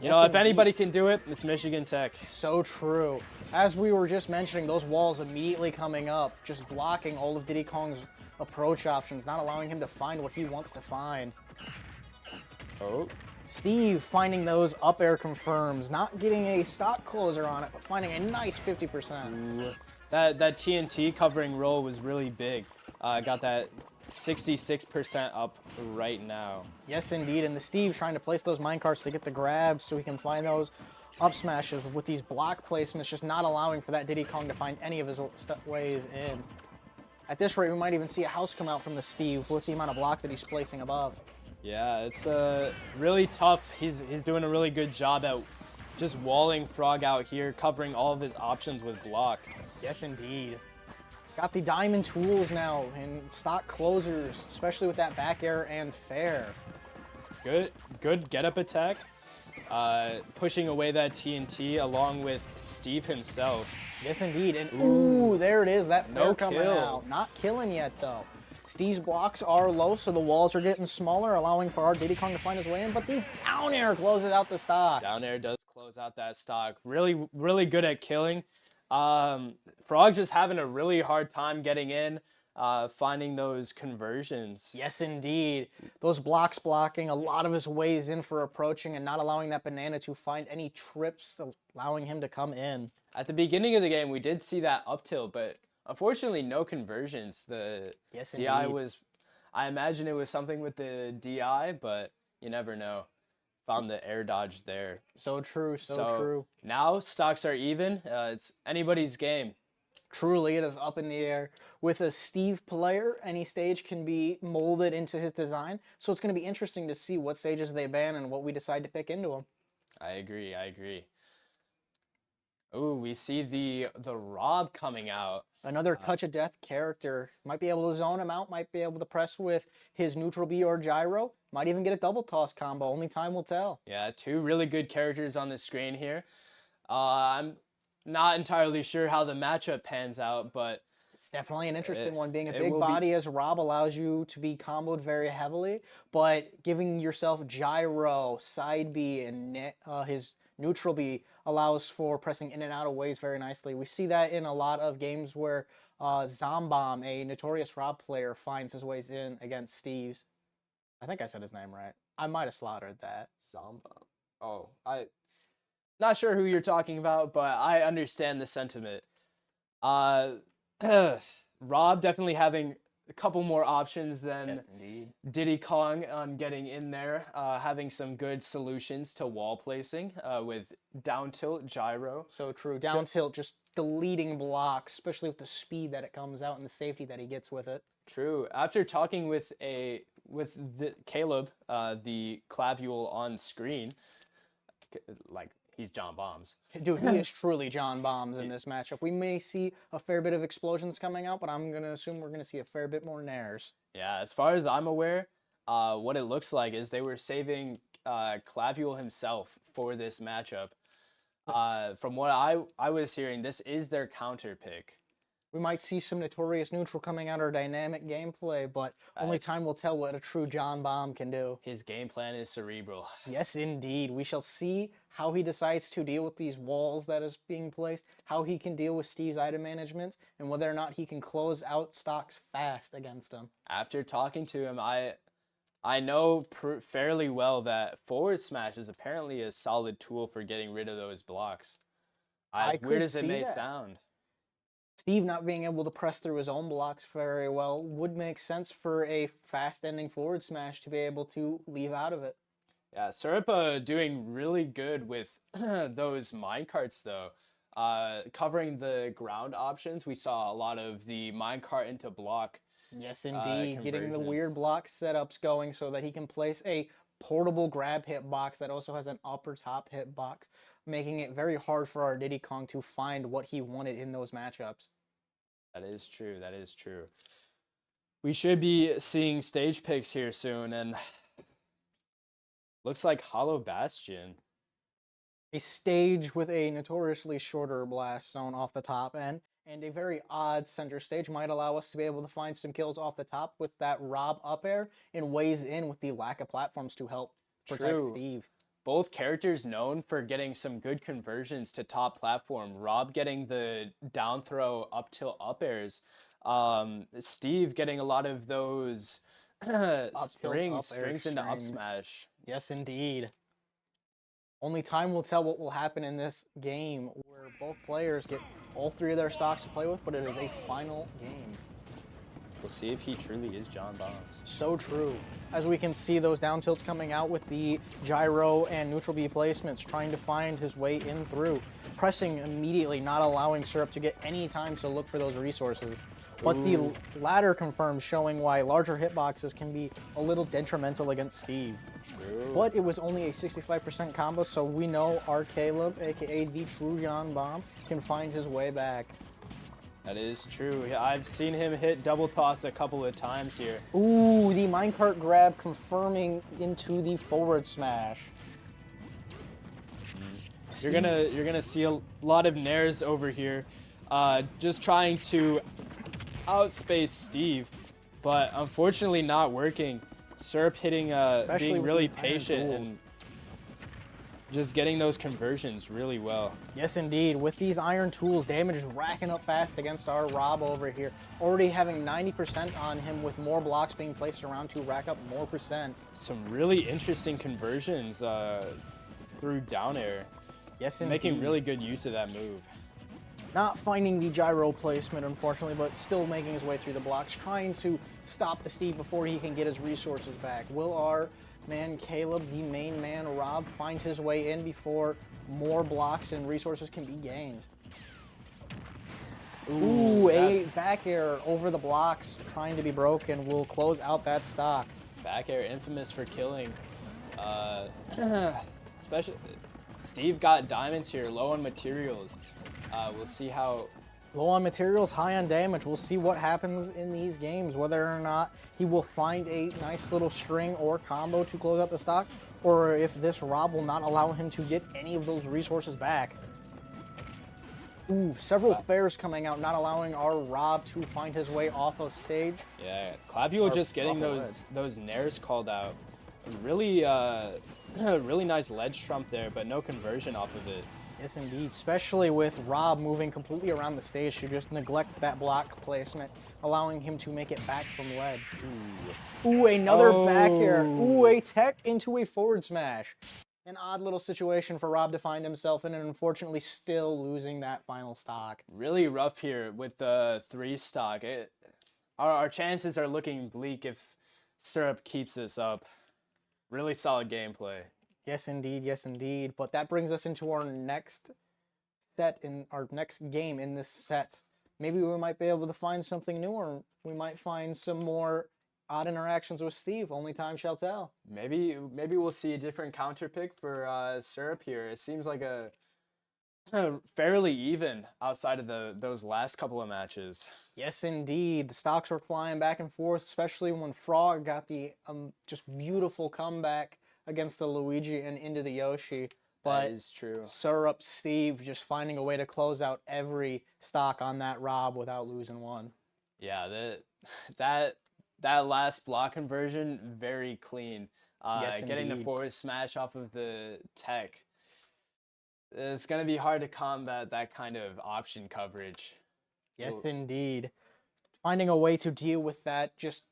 you know, if anybody can do it, it's Michigan Tech. So true. As we were just mentioning, those walls immediately coming up, just blocking all of Diddy Kong's approach options, not allowing him to find what he wants to find. Oh. Steve finding those up air confirms, not getting a stock closer on it, but finding a nice 50%. Ooh. That TNT covering roll was really big. Got that 66% up right now. Yes, indeed. And the Steve trying to place those minecarts to get the grabs so he can find those up smashes with these block placements, just not allowing for that Diddy Kong to find any of his ways in. At this rate, we might even see a house come out from the Steve with the amount of block that he's placing above. Yeah, it's really tough. He's doing a really good job at just walling Frog out here, covering all of his options with block. Yes, indeed. Got the diamond tools now and stock closers, especially with that back air and fair. Good get up attack. Pushing away that TNT along with Steve himself. Yes, indeed. And ooh, there it is. That fair No coming kill. out. Not killing yet, though. Steve's blocks are low, so the walls are getting smaller, allowing for our Diddy Kong to find his way in. But the down air closes out the stock. Down air does close out that stock. Really good at killing. Frog's just having a really hard time getting in, finding those conversions. Yes, indeed. Those blocks blocking, a lot of his ways in for approaching and not allowing that banana to find any trips, allowing him to come in. At the beginning of the game, we did see that up tilt, but unfortunately, no conversions. The Yes, DI indeed. was, I imagine it was something with the DI, but you never know. Found the air dodge there. So true, so true. Now stocks are even. It's anybody's game. Truly, it is up in the air. With a Steve player, any stage can be molded into his design. So it's going to be interesting to see what stages they ban and what we decide to pick into them. I agree. Oh, we see the Rob coming out. Another touch of death character. Might be able to zone him out, might be able to press with his neutral B or gyro. Might even get a double toss combo. Only time will tell. Yeah, two really good characters on the screen here. I'm not entirely sure how the matchup pans out, but It's definitely an interesting one. Being a it big will body as Rob allows you to be comboed very heavily, but giving yourself gyro, side B, and his neutral B allows for pressing in and out of ways very nicely. We see that in a lot of games where Zombomb, a notorious Rob player, finds his ways in against Steve's. I think I said his name right. I might have slaughtered that. Zomba. Oh, not sure who you're talking about, but I understand the sentiment. Rob definitely having a couple more options than Yes, indeed. Diddy Kong on getting in there, having some good solutions to wall placing with down tilt gyro. So true. Down tilt, just deleting blocks, especially with the speed that it comes out and the safety that he gets with it. True. After talking with Caleb, the clavule on screen, like he's John Bombs. Dude, he is truly John Bombs in this matchup. We may see a fair bit of explosions coming out, but I'm going to assume we're going to see a fair bit more nairs. Yeah, as far as I'm aware, what it looks like is they were saving Clavule himself for this matchup. From what I was hearing, this is their counter pick. We might see some notorious neutral coming out or dynamic gameplay, but only time will tell what a true John Bomb can do. His game plan is cerebral. Yes, indeed. We shall see how he decides to deal with these walls that is being placed, how he can deal with Steve's item management, and whether or not he can close out stocks fast against him. After talking to him, I know fairly well that forward smash is apparently a solid tool for getting rid of those blocks. As weird as it may sound. Steve not being able to press through his own blocks very well would make sense for a fast-ending forward smash to be able to leave out of it. Yeah, Syrpa doing really good with those minecarts, though. Covering the ground options, we saw a lot of the minecart into block. Yes, indeed. Getting the weird block setups going so that he can place a portable grab hitbox that also has an upper top hitbox, making it very hard for our Diddy Kong to find what he wanted in those matchups. That is true. That is true. We should be seeing stage picks here soon, and looks like Hollow Bastion. A stage with a notoriously shorter blast zone off the top end and a very odd center stage might allow us to be able to find some kills off the top with that Rob up air and weighs in with the lack of platforms to help protect True. Steve. Both characters known for getting some good conversions to top platform. Rob getting the down throw up tilt up airs. Steve getting a lot of those Up tilt, up air strings into up strings. smash. Yes, indeed. Only time will tell what will happen in this game where both players get all three of their stocks to play with, but it is a final game. We'll see if he truly is John Bombs. So true. As we can see those down tilts coming out with the gyro and neutral B placements, trying to find his way in through. Pressing immediately, not allowing Syrup to get any time to look for those resources. But the ladder confirms, showing why larger hitboxes can be a little detrimental against Steve. True. But it was only a 65% combo, so we know our Caleb, aka the true John Bomb, can find his way back. That is true. Yeah, I've seen him hit double toss a couple of times here. Ooh, the minecart grab confirming into the forward smash. You're gonna see a lot of nairs over here, just trying to outspace Steve, but unfortunately not working. Syrup hitting, being with really these iron patient tools. and just getting those conversions really well. Yes, indeed. With these iron tools, damage is racking up fast against our Rob over here. Already having 90% on him with more blocks being placed around to rack up more percent. Some really interesting conversions through down air. Yes, indeed. Making really good use of that move. Not finding the gyro placement, unfortunately, but still making his way through the blocks, trying to stop the Steve before he can get his resources back. Will our man Caleb, the main man Rob, find his way in before more blocks and resources can be gained? Ooh, a back air over the blocks, trying to be broken, will close out that stock. Back air infamous for killing. Especially, Steve got diamonds here, low on materials. We'll see how. Low on materials, high on damage. We'll see what happens in these games, whether or not he will find a nice little string or combo to close out the stock, or if this Rob will not allow him to get any of those resources back. Ooh, several fares coming out, not allowing our Rob to find his way off of stage. Yeah, Clavio just getting off the those nairs called out. Really, really nice ledge trump there, but no conversion off of it. Yes, indeed, especially with Rob moving completely around the stage to just neglect that block placement, allowing him to make it back from ledge. Ooh, another back air. Ooh, a tech into a forward smash. An odd little situation for Rob to find himself in, and unfortunately still losing that final stock. Really rough here with the 3 stock. Our chances are looking bleak if Syrup keeps this up. Really solid gameplay. Yes, indeed. Yes, indeed. But that brings us into our next set, in our next game in this set. Maybe we might be able to find something new, or we might find some more odd interactions with Steve. Only time shall tell. Maybe we'll see a different counter pick for Syrup here. It seems like a fairly even outside of those last couple of matches. Yes, indeed. The stocks were flying back and forth, especially when Frog got the just beautiful comeback against the Luigi and into the Yoshi. But That is true. Syrup Steve just finding a way to close out every stock on that Rob without losing one. Yeah, that last block conversion, very clean. Yes, Getting the indeed. forward smash off of the tech. It's gonna be hard to combat that kind of option coverage. Yes, Ooh. indeed. Finding a way to deal with that just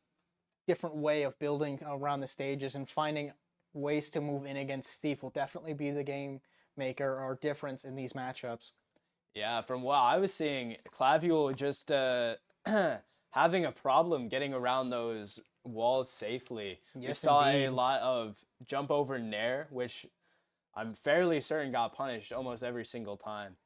different way of building around the stages and finding ways to move in against Steve will definitely be the game maker or difference in these matchups. Yeah, from what I was seeing, Clavio just having a problem getting around those walls safely. We Yes, saw indeed. a lot of jump over nair, which I'm fairly certain got punished almost every single time.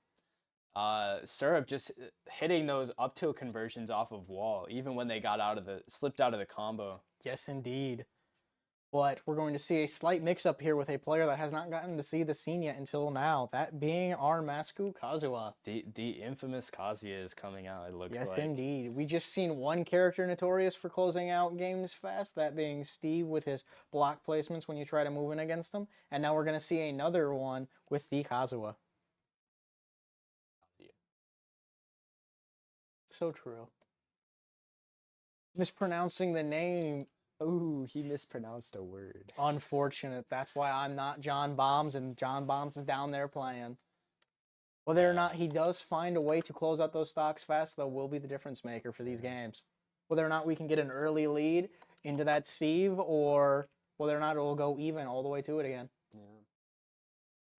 Syrup just hitting those up tilt conversions off of wall, even when they got slipped out of the combo. Yes, indeed. But we're going to see a slight mix-up here with a player that has not gotten to see the scene yet until now, that being our Masku Kazuha. The infamous Kazuya is coming out, it looks Yes, like. indeed. We just seen one character notorious for closing out games fast, that being Steve with his block placements when you try to move in against him. And now we're going to see another one with the Kazuha. So true. Mispronouncing the name. Oh, he mispronounced a word. Unfortunate. That's why I'm not John Bombs, and John Bombs is down there playing. Whether or not he does find a way to close out those stocks fast, though, will be the difference maker for these games. Whether or not we can get an early lead into that sieve, or whether or not it will go even all the way to it again. Yeah.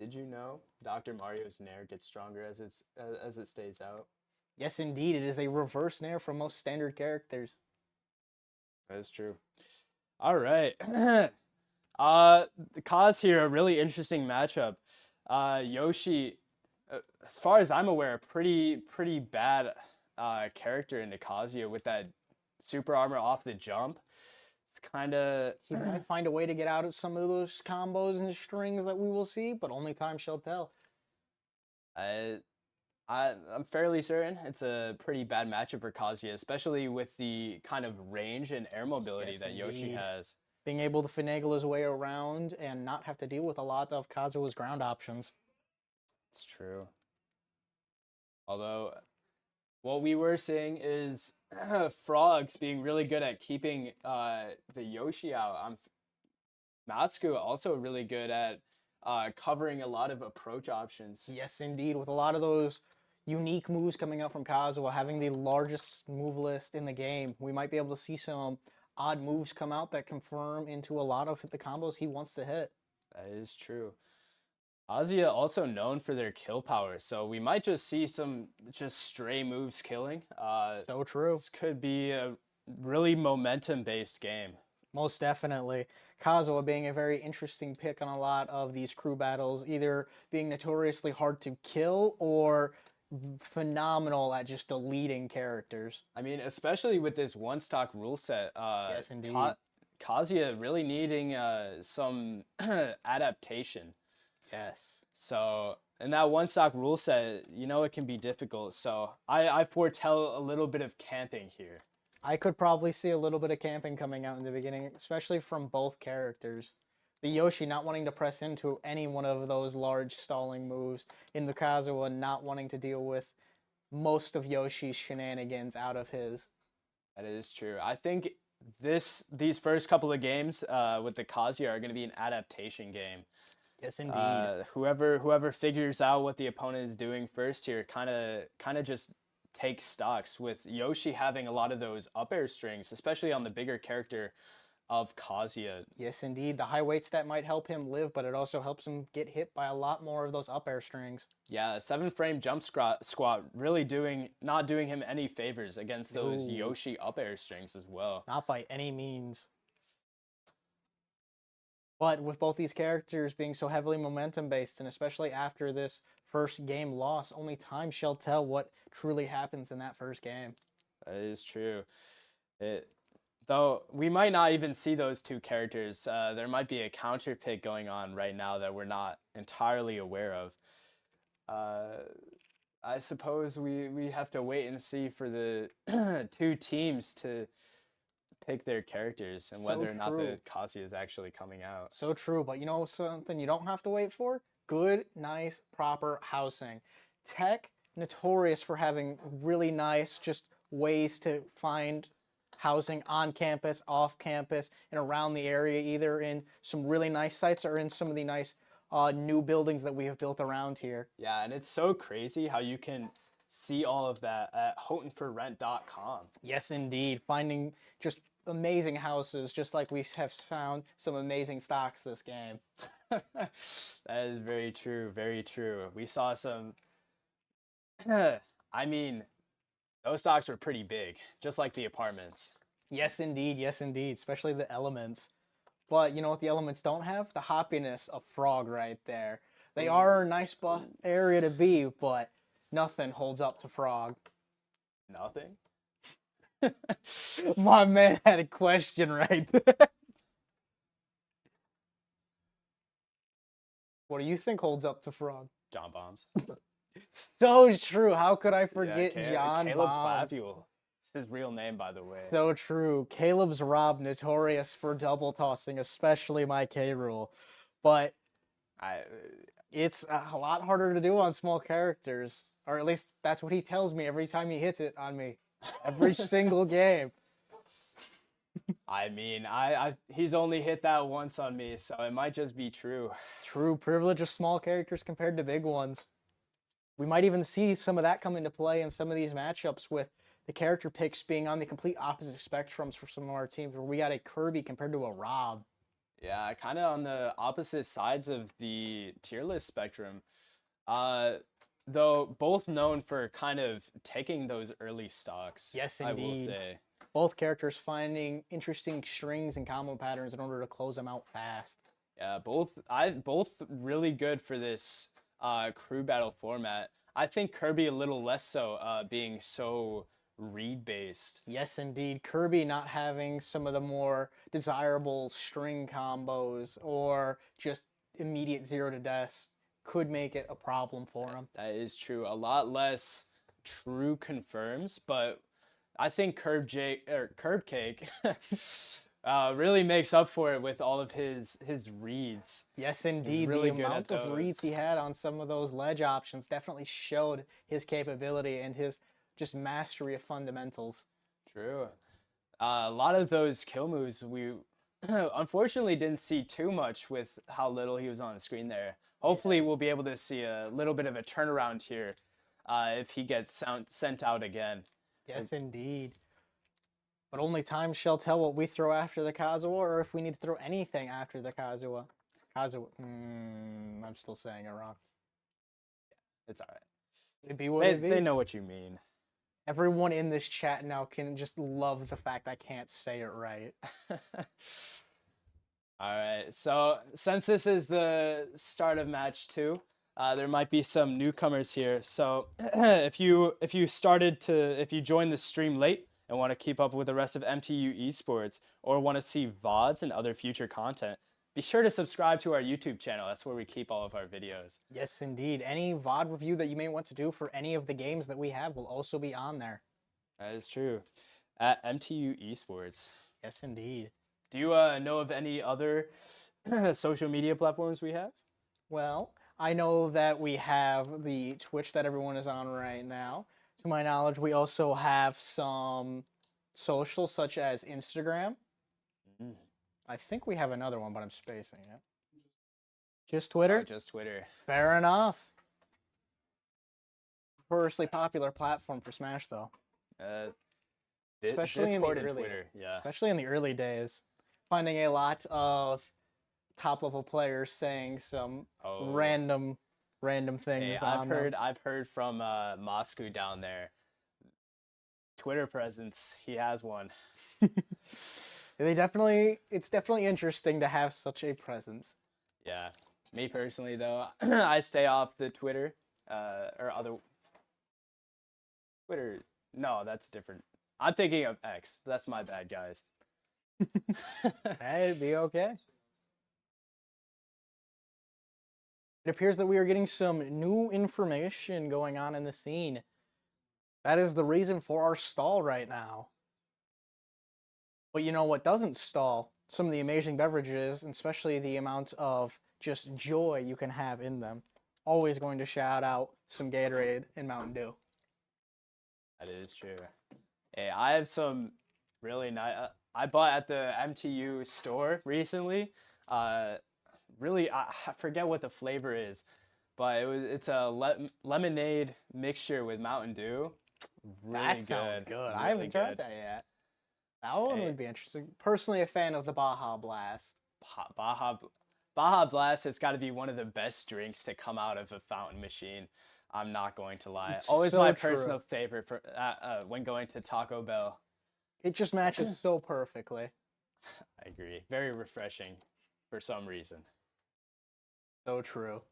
Did you know Dr. Mario's nair gets stronger as it stays out? Yes, indeed. It is a reverse nair from most standard characters. That is true. All right. The Kaz here, a really interesting matchup. Yoshi, as far as I'm aware, pretty bad character in Kazuya with that super armor off the jump. It's kind of He might find a way to get out of some of those combos and strings that we will see, but only time shall tell. I'm fairly certain it's a pretty bad matchup for Kazuya, especially with the kind of range and air mobility Yes, that Yoshi indeed. has. Being able to finagle his way around and not have to deal with a lot of Kazuha's ground options. It's true. Although, what we were seeing is Frog being really good at keeping the Yoshi out. Matsuko also really good at covering a lot of approach options. Yes, indeed. With a lot of those unique moves coming out from Kazuha, having the largest move list in the game, we might be able to see some odd moves come out that confirm into a lot of the combos he wants to hit. That is true. Kazuya also known for their kill power, so we might just see some just stray moves killing. So true. This could be a really momentum-based game. Most definitely. Kazuha being a very interesting pick on a lot of these crew battles, either being notoriously hard to kill or phenomenal at just deleting characters. I mean, especially with this one stock rule set. Yes, indeed. Kazuya really needing some adaptation. Yes. So, in that one stock rule set, it can be difficult. So, I foretell a little bit of camping here. I could probably see a little bit of camping coming out in the beginning, especially from both characters. The Yoshi not wanting to press into any one of those large stalling moves, in the Kazuha not wanting to deal with most of Yoshi's shenanigans out of his. That is true. I think these first couple of games with the Kazuya are going to be an adaptation game. Yes, indeed. Whoever figures out what the opponent is doing first here kind of just takes stocks, with Yoshi having a lot of those up air strings, especially on the bigger character of Kazuya. Yes, indeed. The high weight stat might help him live, but it also helps him get hit by a lot more of those up air strings. Yeah, 7-frame jump squat really not doing him any favors against those Yoshi up air strings as well. Not by any means. But with both these characters being so heavily momentum based, and especially after this first game loss, only time shall tell what truly happens in that first game. That is true. Though we might not even see those two characters. There might be a counter pick going on right now that we're not entirely aware of. I suppose we have to wait and see for the two teams to pick their characters and whether or not the Kazuya is actually coming out. So true, but you know something you don't have to wait for? Good, nice, proper housing. Tech, notorious for having really nice just ways to find housing on campus, off campus, and around the area, either in some really nice sites or in some of the nice new buildings that we have built around here. Yeah, and it's so crazy how you can see all of that at houghtonforrent.com. Yes, indeed. Finding just amazing houses, just like we have found some amazing stocks this game. That is very true, very true. We saw some, I mean, those stocks were pretty big, just like the apartments. Yes, indeed, especially the elements. But you know what the elements don't have? The hoppiness of Frog right there. They are a nice area to be, but nothing holds up to Frog. Nothing? My man had a question right there. What do you think holds up to Frog? John Bombs. So true. How could I Yeah, forget John Caleb Bombs? Claviel. It's his real name, by the way. So true. Caleb's Rob, notorious for double tossing, especially my K rule. But I it's a lot harder to do on small characters. Or at least that's what he tells me every time he hits it on me. Every single game. I mean, he's only hit that once on me, so it might just be true. True privilege of small characters compared to big ones. We might even see some of that come into play in some of these matchups with the character picks being on the complete opposite spectrums for some of our teams, where we got a Kirby compared to a Rob. Yeah, kind of on the opposite sides of the tier list spectrum. Uh, though both known for kind of taking those early stocks. Yes, I will indeed. say. Both characters finding interesting strings and combo patterns in order to close them out fast. Yeah, both really good for this crew battle format. I think Kirby a little less so, being so read based. Yes, indeed. Kirby not having some of the more desirable string combos or just immediate zero to deaths could make it a problem for him. That is true. A lot less true confirms, but I think Curb Cake really makes up for it with all of his reads. Yes, indeed. really The good at amount of reads those. he had on some of those ledge options definitely showed his capability and his just mastery of fundamentals. True. A lot of those kill moves we unfortunately didn't see too much with how little he was on the screen there. Hopefully, we'll be able to see a little bit of a turnaround here if he gets sent out again. Yes, indeed. But only time shall tell what we throw after the Kazuha, or if we need to throw anything after the Kazuha. Kazuha. I'm still saying it wrong. It's all right. It'd be what it'd be. They know what you mean. Everyone in this chat now can just love the fact I can't say it right. All right. So since this is the start of match 2, there might be some newcomers here. So if you joined the stream late and want to keep up with the rest of MTU Esports or want to see VODs and other future content, be sure to subscribe to our YouTube channel. That's where we keep all of our videos. Yes, indeed. Any VOD review that you may want to do for any of the games that we have will also be on there. That is true. At MTU Esports. Yes, indeed. Do you know of any other social media platforms we have? Well, I know that we have the Twitch that everyone is on right now. To my knowledge, we also have some social such as Instagram. Mm. I think we have another one, but I'm spacing it. Just Twitter? Oh, just Twitter. Fair enough. Notoriously popular platform for Smash, though. Especially in the early, Twitter, yeah. Especially in the early days, finding a lot of top level players saying some random things. Hey, I've heard from Moscow down there. Twitter presence, he has one. It's definitely interesting to have such a presence. Yeah, me personally though, I stay off the Twitter or other Twitter. No, that's different. I'm thinking of X. That's my bad, guys. Hey, it'd be okay. It appears that we are getting some new information going on in the scene. That is the reason for our stall right now. But you know what doesn't stall? Some of the amazing beverages, and especially the amount of just joy you can have in them. Always going to shout out some Gatorade and Mountain Dew. That is true. Hey, I have some really nice. I bought at the MTU store recently. Really, I forget what the flavor is, but it's a lemonade mixture with Mountain Dew. Really That sounds good. Really I haven't tried that yet. That one would be interesting. Personally, a fan of the Baja Blast. Baja Blast has got to be one of the best drinks to come out of a fountain machine. I'm not going to lie. It's Always so my true. personal favorite when going to Taco Bell. It just matches so perfectly. I agree. Very refreshing for some reason. So true.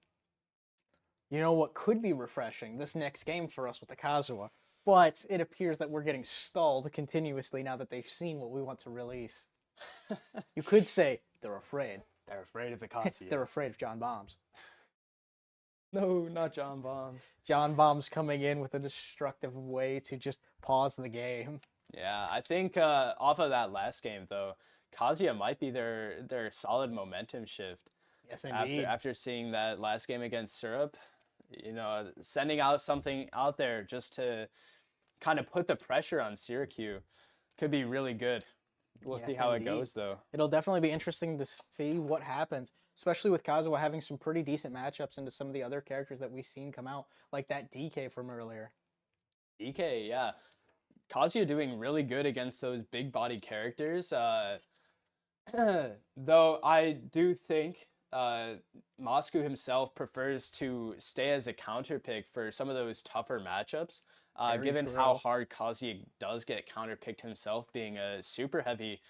You know what could be refreshing? This next game for us with the Kazuha. But it appears that we're getting stalled continuously now that they've seen what we want to release. You could say they're afraid. They're afraid of the Kazuha. They're afraid of John Bombs. No, not John Bombs. John Bomb's coming in with a destructive way to just pause the game. Yeah, I think off of that last game though, Kazuya might be their solid momentum shift Yes, after indeed. seeing that last game against Syrup. Sending out something out there just to kind of put the pressure on Syracuse could be really good. We'll Yes, see how it indeed. goes though. It'll definitely be interesting to see what happens, especially with Kazuha having some pretty decent matchups into some of the other characters that we've seen come out, like that DK from earlier. DK, yeah. Kazuya doing really good against those big body characters. Though I do think Moscow himself prefers to stay as a counter pick for some of those tougher matchups. Very Given how true. hard Kazuya does get counter picked himself, being a super heavy,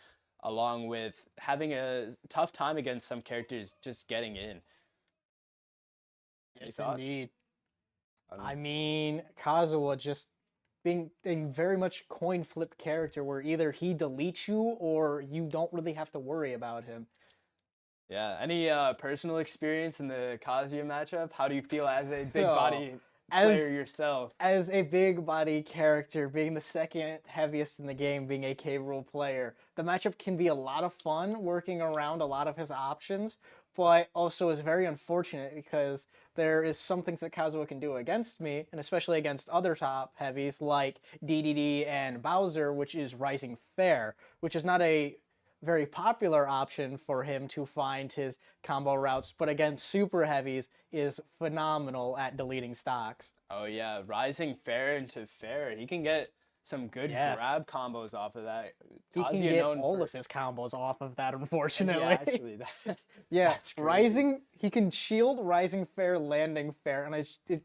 along with having a tough time against some characters just getting in. Any Yes, thoughts? indeed. Um, I mean, Kazuha just being a very much coin flip character where either he deletes you or you don't really have to worry about him. yeah. Any personal experience in the Kazuya matchup? How do you feel as a big So, body as player yourself? as a big body character, being the second heaviest in the game, being a K rule player, the matchup can be a lot of fun working around a lot of his options, but also is very unfortunate because there is some things that Kazuha can do against me, and especially against other top heavies like DDD and Bowser, which is Rising Fair, which is not a very popular option for him to find his combo routes, but against super heavies is phenomenal at deleting stocks. Oh yeah, rising fair into fair. He can get some good Yes. grab combos off of that. He can Kazuya get known all for of his combos off of that, yeah, unfortunately. actually Yeah, that's crazy. Rising, he can shield Rising Fair, Landing Fair, and it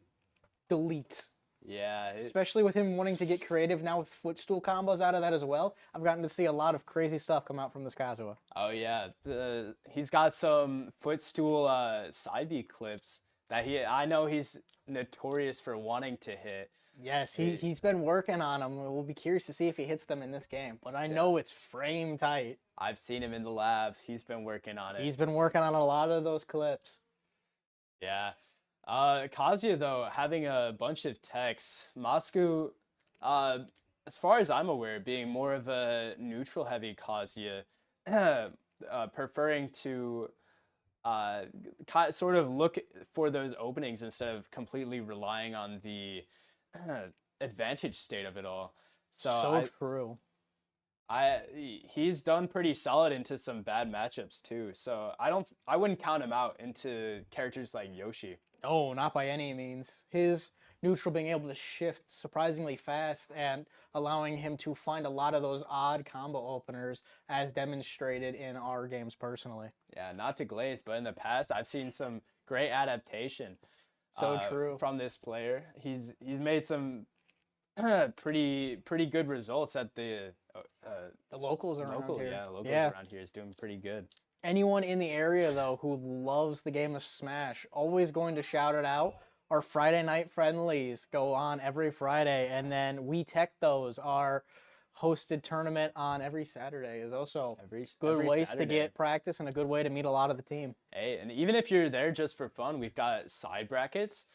deletes. Yeah, Especially with him wanting to get creative now with footstool combos out of that as well. I've gotten to see a lot of crazy stuff come out from this Kazuha. oh yeah. He's got some footstool side B clips that I know he's notorious for wanting to hit. Yes, It, he's been working on them. We'll be curious to see if he hits them in this game, but I yeah, know it's frame tight. I've seen him in the lab. He's been working on it. He's been working on a lot of those clips. Yeah. Kazuya though having a bunch of techs. Moscow, uh, as far as I'm aware, being more of a neutral heavy Kazuya, preferring to sort of look for those openings instead of completely relying on the advantage state of it all. So So true. he's done pretty solid into some bad matchups too. So I wouldn't count him out into characters like Yoshi. Oh, not by any means. His neutral being able to shift surprisingly fast and allowing him to find a lot of those odd combo openers as demonstrated in our games personally. Yeah, not to glaze, but in the past I've seen some great adaptation So true. from this player. He's made some pretty good results at the The locals around local. here. Yeah, locals Yeah. around here is doing pretty good. Anyone in the area though who loves the game of Smash, always going to shout it out. Our Friday night friendlies go on every Friday, and then We Tech those our hosted tournament on every Saturday is also good Every ways to Saturday. get practice and a good way to meet a lot of the team. Hey, and even if you're there just for fun, we've got side brackets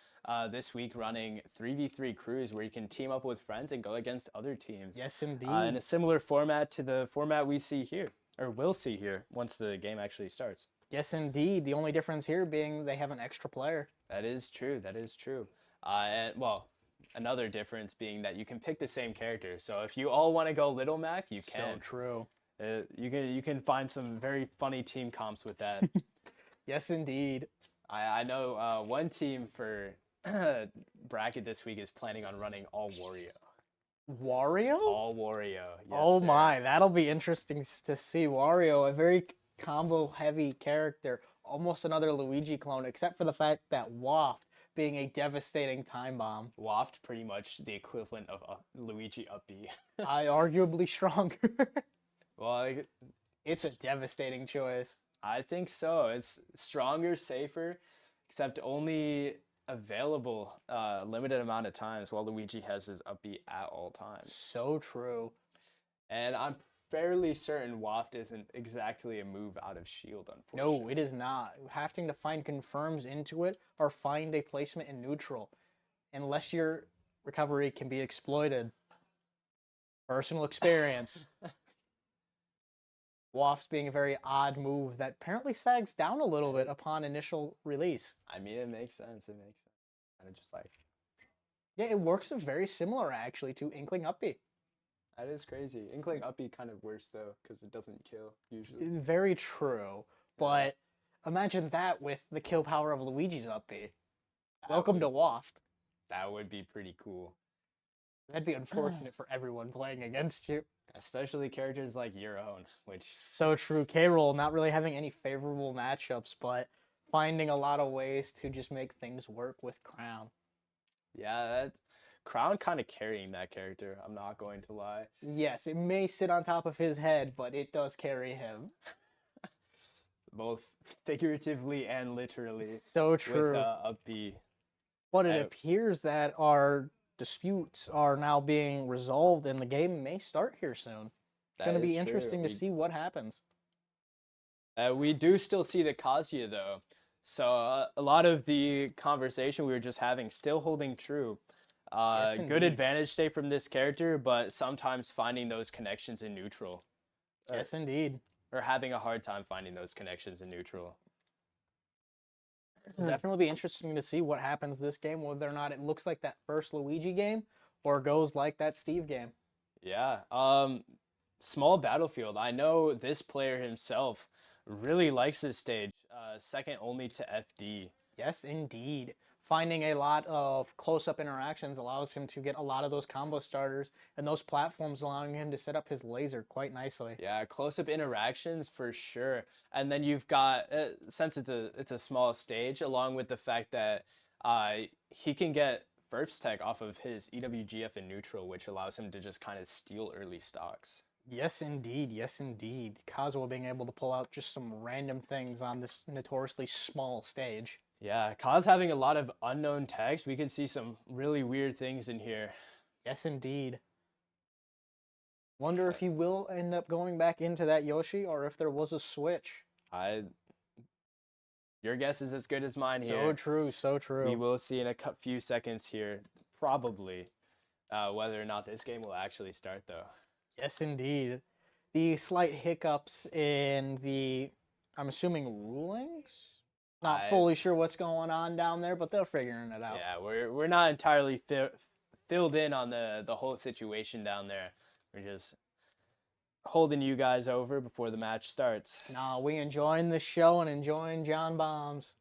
this week running 3v3 crews where you can team up with friends and go against other teams. Yes, In a indeed. similar format to the format we see here, or will see here once the game actually starts. Yes, indeed. The only difference here being they have an extra player. That is true. That is true. And well, another difference being that you can pick the same character. So if you all want to go Little Mac, you So can. true. You can find some very funny team comps with that. Yes, indeed. I know one team for bracket this week is planning on running all Wario. Wario? All Wario. Yes, Oh sir. my, that'll be interesting to see. Wario, a very combo heavy character, almost another Luigi clone, except for the fact that Waft being a devastating time bomb. Waft pretty much the equivalent of Luigi up B. I arguably stronger. Well, It's a devastating choice. I think so. It's stronger, safer, except only available limited amount of times while Luigi has his up B at all times. So true. And I'm fairly certain Waft isn't exactly a move out of shield, unfortunately. No, it is not. Having to find confirms into it or find a placement in neutral. Unless your recovery can be exploited. Personal experience. Waft being a very odd move that apparently sags down a little bit upon initial release. I mean, it makes sense. It makes sense. Kind of just like, Yeah, it works very similar actually to Inkling Uppy. that is crazy. Inkling Uppy kind of worse though, because it doesn't kill usually. It's very true, but imagine that with the kill power of Luigi's Uppy. Welcome to Waft. That would be pretty cool. That'd be unfortunate for everyone playing against you. Especially characters like your own, which... So true. K-Roll not really having any favorable matchups, but finding a lot of ways to just make things work with Crown. Yeah, that's... Crown kind of carrying that character, I'm not going to lie. Yes, it may sit on top of his head, but it does carry him. Both figuratively and literally. So true. With Uppy. But it appears that our disputes are now being resolved and the game may start here soon. It's going to be interesting to see what happens. We do still see the Kazuya though. So a lot of the conversation we were just having still holding true. Yes, good advantage state from this character, but sometimes finding those connections in neutral. Yes, indeed. Or having a hard time finding those connections in neutral. It'll definitely be interesting to see what happens this game, whether or not it looks like that first Luigi game or goes like that Steve game. Yeah. Small battlefield. I know this player himself really likes this stage, second only to FD. Yes, indeed. Finding a lot of close-up interactions allows him to get a lot of those combo starters and those platforms allowing him to set up his laser quite nicely. Yeah, close-up interactions for sure. And then you've got, since it's a small stage, along with the fact that he can get Burps Tech off of his EWGF in neutral, which allows him to just kind of steal early stocks. Yes, indeed. Yes, indeed. Kazuo being able to pull out just some random things on this notoriously small stage. Yeah, Kaz having a lot of unknown tags. We can see some really weird things in here. Yes, indeed. Wonder if he will end up going back into that Yoshi or if there was a switch. Your guess is as good as mine here. So true, so true. We will see in a few seconds here, probably, whether or not this game will actually start, though. Yes, indeed. The slight hiccups in the, I'm assuming, rulings? Not fully sure what's going on down there, but they're figuring it out. Yeah, we're not entirely filled in on the whole situation down there. We're just holding you guys over before the match starts. Nah, we enjoying the show and enjoying John Bombs.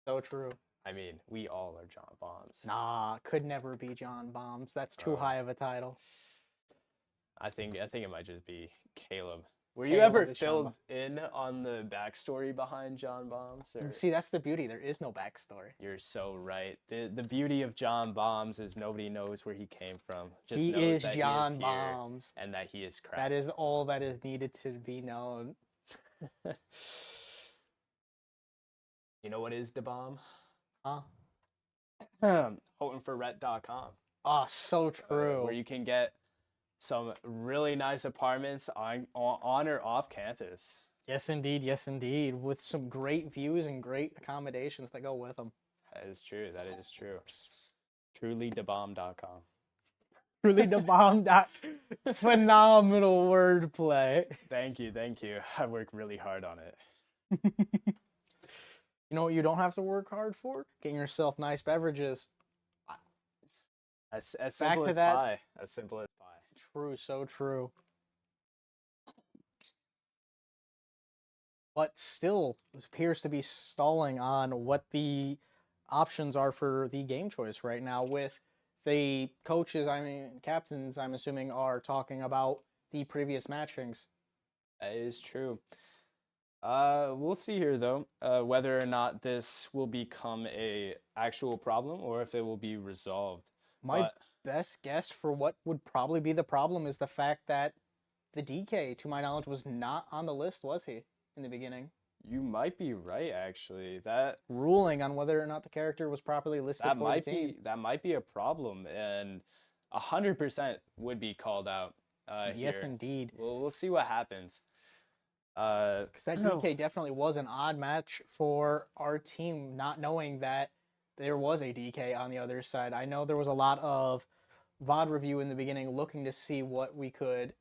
So true. I mean, we all are John Bombs. Nah, could never be John Bombs. That's too high of a title. I think it might just be Caleb. Were you ever filled in on the backstory behind John Bombs? Or? See, that's the beauty. There is no backstory. You're so right. The beauty of John Bombs is nobody knows where he came from. Just he knows is that John he is Bombs. And that he is crap. That is all that is needed to be known. You know what is the bomb? Huh? HoughtonForRent.com. Oh, so true. Where you can get some really nice apartments on or off campus. Yes, indeed. Yes, indeed. With some great views and great accommodations that go with them. That is true. That is true. TrulyDeBomb.com. TrulyDeBomb. Phenomenal wordplay. Thank you. Thank you. I work really hard on it. You know what you don't have to work hard for? Getting yourself nice beverages. As simple as pie. As simple as pie. True, so true. But still appears to be stalling on what the options are for the game choice right now, with the coaches, captains, I'm assuming, are talking about the previous matchings. That is true. We'll see here though, whether or not this will become a actual problem or if it will be resolved. My best guess for what would probably be the problem is the fact that the DK, to my knowledge, was not on the list, was he, in the beginning? You might be right, actually. That ruling on whether or not the character was properly listed for the team. That might be a problem, and 100% would be called out. Yes, here. indeed. We'll see what happens. Because that DK definitely was an odd match for our team, not knowing that there was a DK on the other side. I know there was a lot of VOD review in the beginning looking to see what we could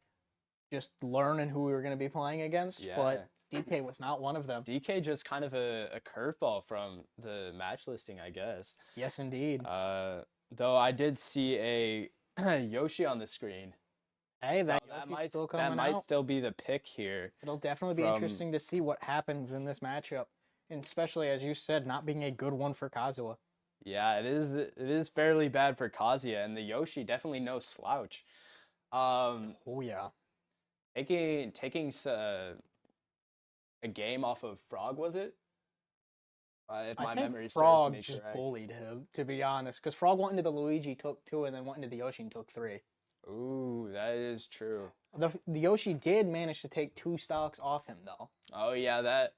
just learn and who we were going to be playing against, Yeah. but DK was not one of them. DK just kind of a curveball from the match listing, I guess. Yes, indeed. Though I did see a Yoshi on the screen. Hey, So that Yoshi's still coming that might out. still be the pick here. It'll definitely be interesting to see what happens in this matchup, and especially, as you said, not being a good one for Kazuha. Yeah, it is. It is fairly bad for Kazuya, and the Yoshi definitely no slouch. Oh yeah. Taking a game off of Frog, was it? If my I think memory Frog serves me just correct. bullied him, to be honest, because Frog went into the Luigi, took 2, and then went into the Yoshi and took 3. Ooh, that is true. The Yoshi did manage to take 2 stocks off him, though. Oh yeah, that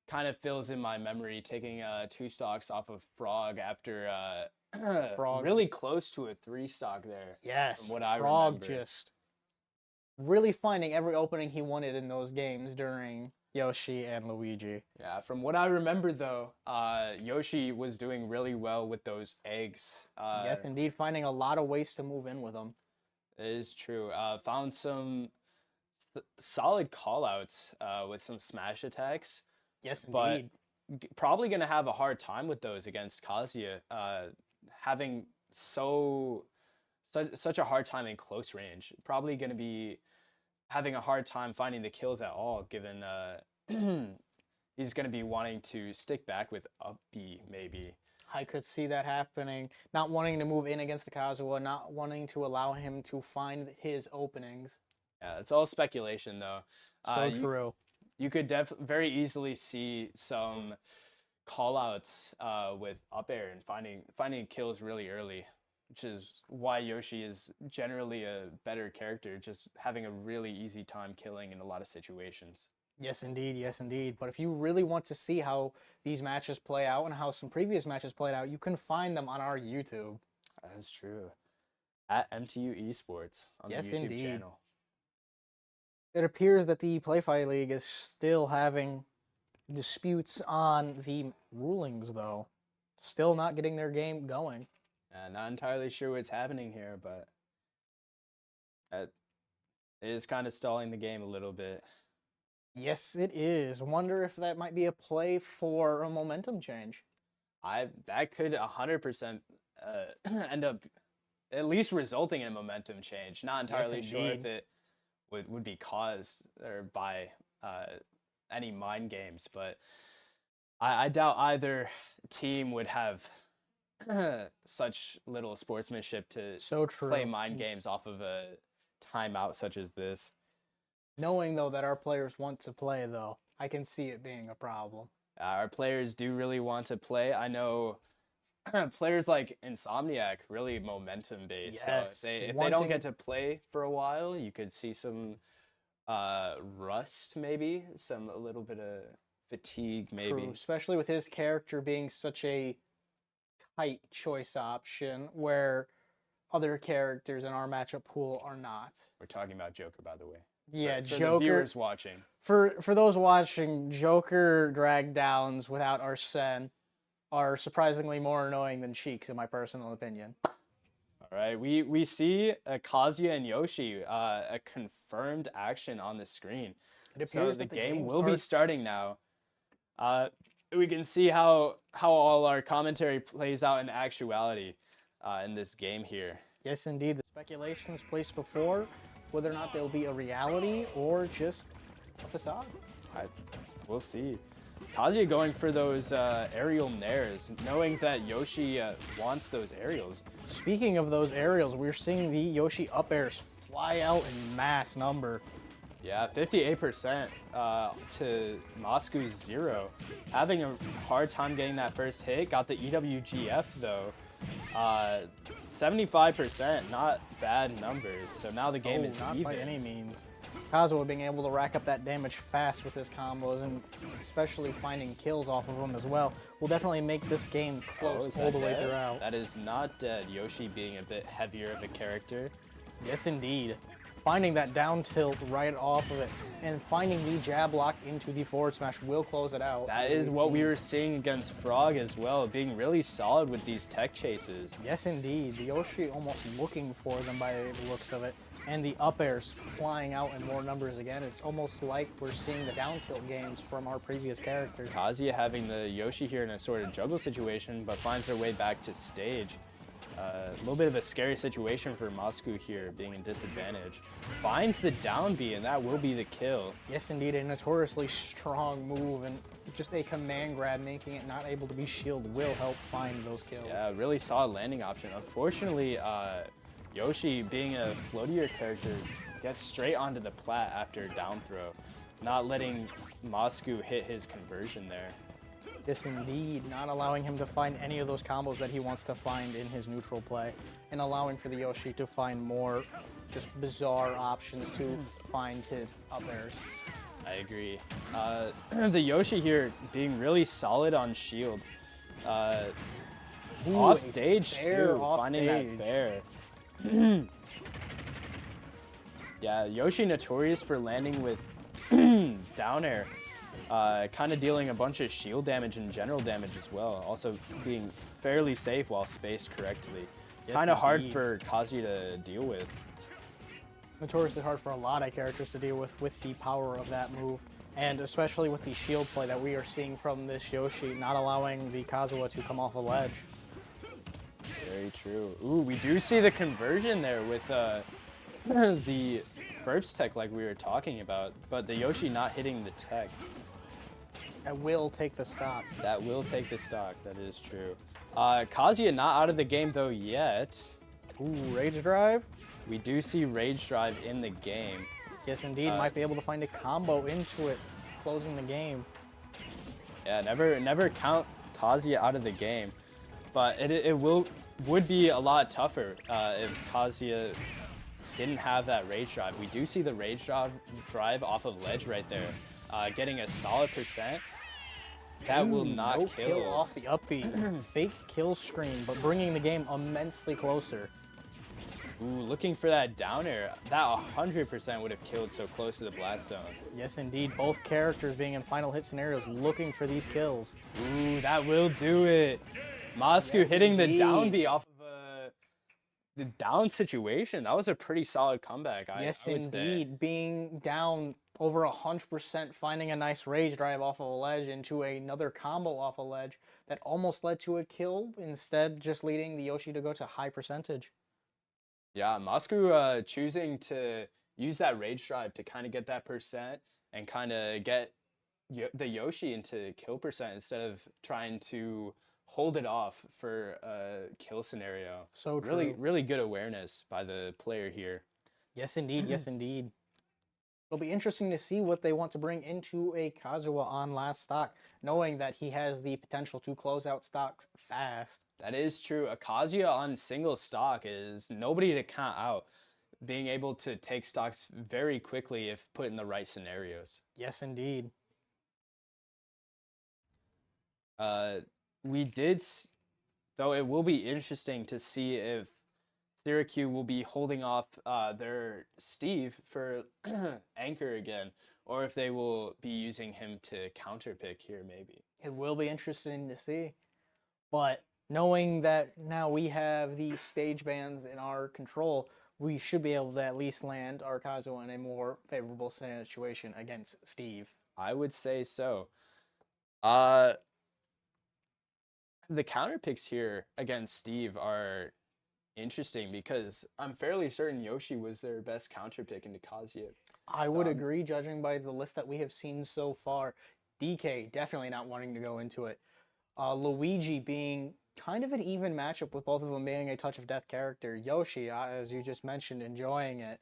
kind of fills in my memory. Taking 2 stocks off of Frog after Frog really close to a 3 stock there. Yes, from what I Frog remember. just really finding every opening he wanted in those games during Yoshi and Luigi. Yeah, from what I remember though, Yoshi was doing really well with those eggs. Yes, indeed, finding a lot of ways to move in with them. It is true. Found some solid callouts with some smash attacks. Yes, But indeed. probably going to have a hard time with those against Kazuya, having such a hard time in close range. Probably going to be having a hard time finding the kills at all, given he's going to be wanting to stick back with up B, maybe. I could see that happening. Not wanting to move in against the Kazuha, not wanting to allow him to find his openings. Yeah, it's all speculation, though. So true. You could very easily see some callouts with up air and finding kills really early, which is why Yoshi is generally a better character, just having a really easy time killing in a lot of situations. Yes, indeed. Yes, indeed. But if you really want to see how these matches play out and how some previous matches played out, you can find them on our YouTube. That's true. At MTU Esports on Yes, the YouTube indeed. channel. It appears that the Playfly League is still having disputes on the rulings, though. Still not getting their game going. Not entirely sure what's happening here, but it is kind of stalling the game a little bit. Yes, it is. Wonder if that might be a play for a momentum change. That could 100% end up at least resulting in a momentum change. Not entirely sure if it would be caused or by any mind games, but I doubt either team would have such little sportsmanship to play mind games off of a timeout such as this. Knowing, though, that our players want to play, though, I can see it being a problem. Our players do really want to play. I know players like Insomniac, really momentum based. Yes, so if they don't get to play for a while, you could see some rust, maybe a little bit of fatigue, maybe. True, especially with his character being such a tight choice option, where other characters in our matchup pool are not. We're talking about Joker, by the way. Yeah, for Joker. The viewers watching. For those watching, Joker drag downs without Arsene are surprisingly more annoying than Cheeks, in my personal opinion. All right, we see Kazuya and Yoshi, a confirmed action on the screen. It appears so the that game will be starting now. We can see how all our commentary plays out in actuality in this game here. Yes, indeed. The speculations placed before, whether or not they'll be a reality or just a facade. We'll see. Kazuya going for those aerial nairs, knowing that Yoshi wants those aerials. Speaking of those aerials, we're seeing the Yoshi up airs fly out in mass number. Yeah, 58% to Moscow's 0. Having a hard time getting that first hit. Got the EWGF though. 75%, not bad numbers. So now the game is not even. by any means. Kazuha being able to rack up that damage fast with his combos and especially finding kills off of them as well will definitely make this game close all the way throughout. That is not dead. Yoshi being a bit heavier of a character. Yes, indeed. finding that down tilt right off of it and finding the jab lock into the forward smash will close it out. That is what we were seeing against Frog as well, being really solid with these tech chases. Yes, indeed. The Yoshi almost looking for them by the looks of it. And the up airs flying out in more numbers again. It's almost like we're seeing the down tilt games from our previous characters. Kazuya having the Yoshi here in a sort of juggle situation, but finds her way back to stage. A little bit of a scary situation for Moscow here, being in disadvantage. Finds the down B, and that will be the kill. Yes, indeed, a notoriously strong move, and just a command grab, making it not able to be shielded, will help find those kills. Yeah, really solid landing option. Unfortunately, Yoshi, being a floatier character, gets straight onto the plat after down throw, not letting Moscow hit his conversion there. Yes, indeed, not allowing him to find any of those combos that he wants to find in his neutral play, and allowing for the Yoshi to find more just bizarre options to find his up airs. I agree. The Yoshi here being really solid on shield. Off stage too, finding that fair. Yeah, Yoshi notorious for landing with down air. Kind of dealing a bunch of shield damage and general damage as well. Also being fairly safe while spaced correctly. Yes, kind of hard indeed. for Kazuya to deal with. Notoriously hard for a lot of characters to deal with the power of that move, and especially with the shield play that we are seeing from this Yoshi, not allowing the Kazuya to come off a ledge. Very true. Ooh, we do see the conversion there with the burps tech like we were talking about, but the Yoshi not hitting the tech. That will take the stock. That will take the stock, that is true. Kazuya not out of the game though yet. Ooh, Rage Drive? We do see Rage Drive in the game. Yes, indeed, might be able to find a combo into it, closing the game. Yeah, never count Kazuya out of the game, but it would be a lot tougher if Kazuya didn't have that Rage Drive. We do see the Rage Drive off of ledge right there, getting a solid percent. That will not no kill. Off the upbeat. Fake kill screen, but bringing the game immensely closer. Ooh, looking for that down air. That 100% would have killed so close to the blast zone. Yes, indeed. Both characters being in final hit scenarios looking for these kills. Ooh, that will do it. Moscow hitting the down B off of the down situation. That was a pretty solid comeback. Yes, I would indeed. say. Being down over 100%, finding a nice Rage Drive off of a ledge into another combo off a ledge that almost led to a kill, instead just leading the Yoshi to go to high percentage. Yeah, Moscow choosing to use that Rage Drive to kind of get that percent and kind of get the Yoshi into kill percent instead of trying to hold it off for a kill scenario. So true. Really good awareness by the player here. Yes, indeed. Yes, indeed. It'll be interesting to see what they want to bring into a Kazuya on last stock, knowing that he has the potential to close out stocks fast. That is true. A Kazuya on single stock is nobody to count out, being able to take stocks very quickly if put in the right scenarios. Yes, indeed. We did, though it will be interesting to see if Syracuse will be holding off their Steve for anchor again, or if they will be using him to counterpick here maybe. It will be interesting to see. But knowing that now we have the stage bans in our control, we should be able to at least land our Kazuya in a more favorable situation against Steve. I would say so. The counter picks here against Steve are interesting because I'm fairly certain Yoshi was their best counter pick into Kazuya. I would agree, judging by the list that we have seen so far. DK definitely not wanting to go into it. Luigi being kind of an even matchup with both of them being a touch of death character. Yoshi, as you just mentioned, enjoying it.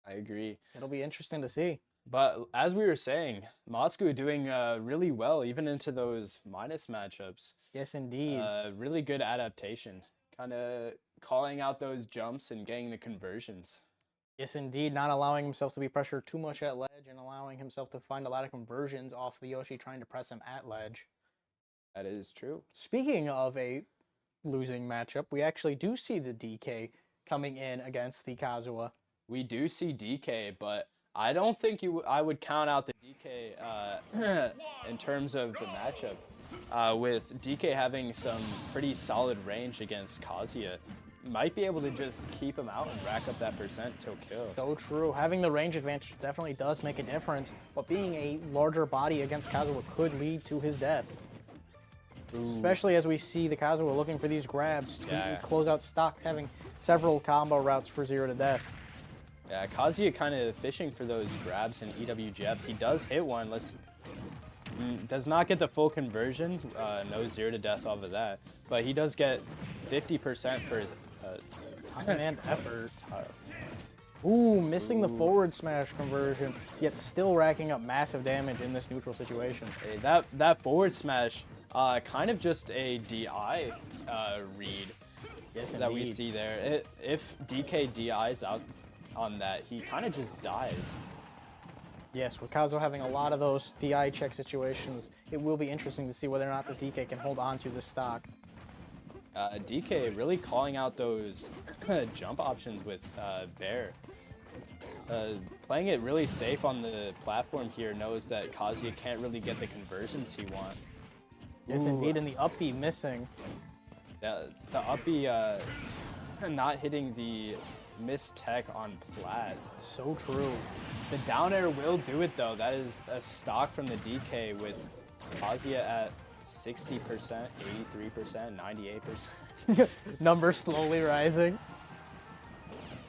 I agree. It'll be interesting to see. But as we were saying, Moscow doing really well even into those minus matchups. Yes, indeed. Really good adaptation. Kind of calling out those jumps and getting the conversions. Yes, indeed. Not allowing himself to be pressured too much at ledge and allowing himself to find a lot of conversions off the Yoshi trying to press him at ledge. That is true. Speaking of a losing matchup, we actually do see the DK coming in against the Kazuya. we do see DK, but I don't think I would count out the DK in terms of the matchup. With DK having some pretty solid range against Kazuya, might be able to just keep him out and rack up that percent till kill. So true. Having the range advantage definitely does make a difference, but being a larger body against Kazuya could lead to his death. Ooh. Especially as we see the Kazuya looking for these grabs to Yeah. close out stocks, having several combo routes for 0 to death. Yeah, Kazuya kind of fishing for those grabs in EWGF. He does hit one. Does not get the full conversion. No 0 to death off of that, but he does get 50% for his Time and effort. Ooh, missing the forward smash conversion, yet still racking up massive damage in this neutral situation. Hey, that forward smash, kind of just a DI read Yes, that we indeed. see there. If DK DIs out on that, he kind of just dies. Yes, with Kazuya having a lot of those DI check situations, it will be interesting to see whether or not this DK can hold on to this stock. DK really calling out those jump options with Bear. Playing it really safe on the platform here, knows that Kazuya can't really get the conversions he wants. Yes, indeed, and the up B missing. The up B not hitting the miss tech on plat. So true. The down air will do it though. That is a stock from the DK with Kazuya at 60%, 83%, 98%. Numbers slowly rising.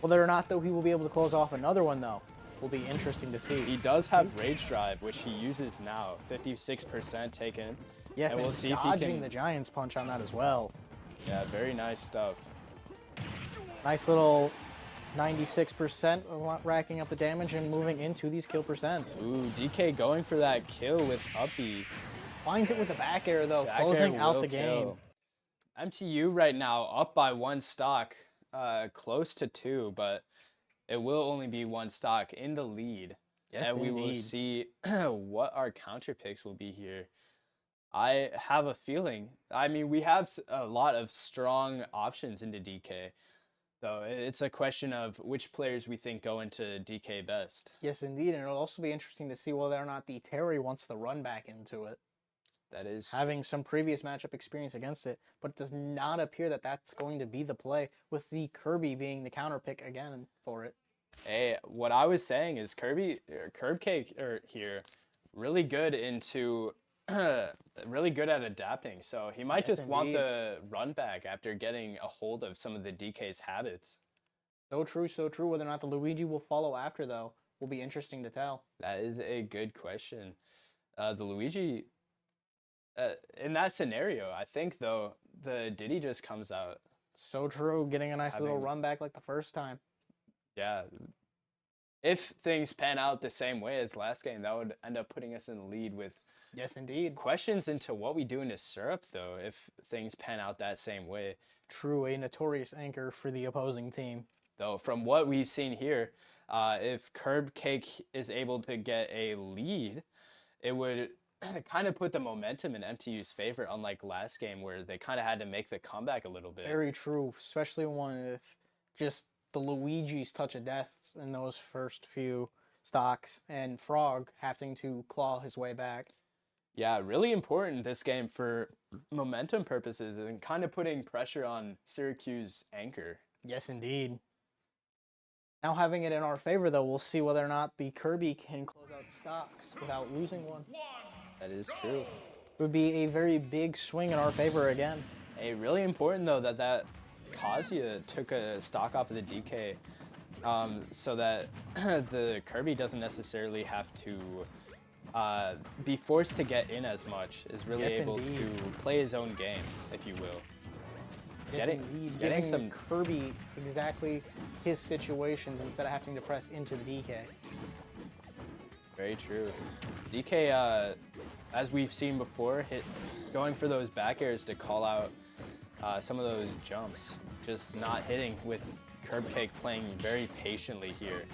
Whether or not, though, he will be able to close off another one, though, will be interesting to see. He does have Rage Drive, which he uses now. 56% taken. Yes, and and we'll see if he dodging can. the Giant's punch on that as well. Yeah, very nice stuff. Nice little 96% racking up the damage and moving into these kill percents. Ooh, DK going for that kill with up B. Finds it with the back air, though, Back closing air out will the game. kill. MTU right now up by 1 stock, close to 2, but it will only be 1 stock in the lead. Yes, and we will indeed. see what our counter picks will be here. I have a feeling. I mean, we have a lot of strong options into DK. So it's a question of which players we think go into DK best. Yes, indeed, and it'll also be interesting to see whether or not the Terry wants to run back into it. That is Having some previous matchup experience against it, but it does not appear that that's going to be the play, with the Kirby being the counter pick again for it. Hey, what I was saying is Curb Cake here, really good into, really good at adapting. So he might Yes, just want indeed. the run back after getting a hold of some of the DK's habits. So true, so true. Whether or not the Luigi will follow after, though, will be interesting to tell. That is a good question. The Luigi, in that scenario, I think though the Diddy just comes out. So true, getting a nice little Having- run back like the first time. Yeah. If things pan out the same way as last game, that would end up putting us in the lead with Yes, indeed. questions into what we do into syrup, though, if things pan out that same way. True, a notorious anchor for the opposing team. Though, from what we've seen here, if Curb Cake is able to get a lead, it would kind of put the momentum in MTU's favor, unlike last game where they kind of had to make the comeback a little bit. Very true, especially one with just the Luigi's touch of death in those first few stocks, and Frog having to claw his way back. Yeah, really important this game for momentum purposes and kind of putting pressure on Syracuse anchor. Yes, indeed. Now having it in our favor, though, we'll see whether or not the Kirby can close out stocks without losing one. That is true. It would be a very big swing in our favor again. Hey, really important though that Kazuya took a stock off of the DK, so that the Kirby doesn't necessarily have to be forced to get in as much. Is really Yes, able indeed. to play his own game, if you will. Yes, Getting- indeed. getting Giving some- Kirby exactly his situations instead of having to press into the DK. Very true. DK, as we've seen before, going for those back airs to call out some of those jumps, just not hitting, with Curb Cake playing very patiently here.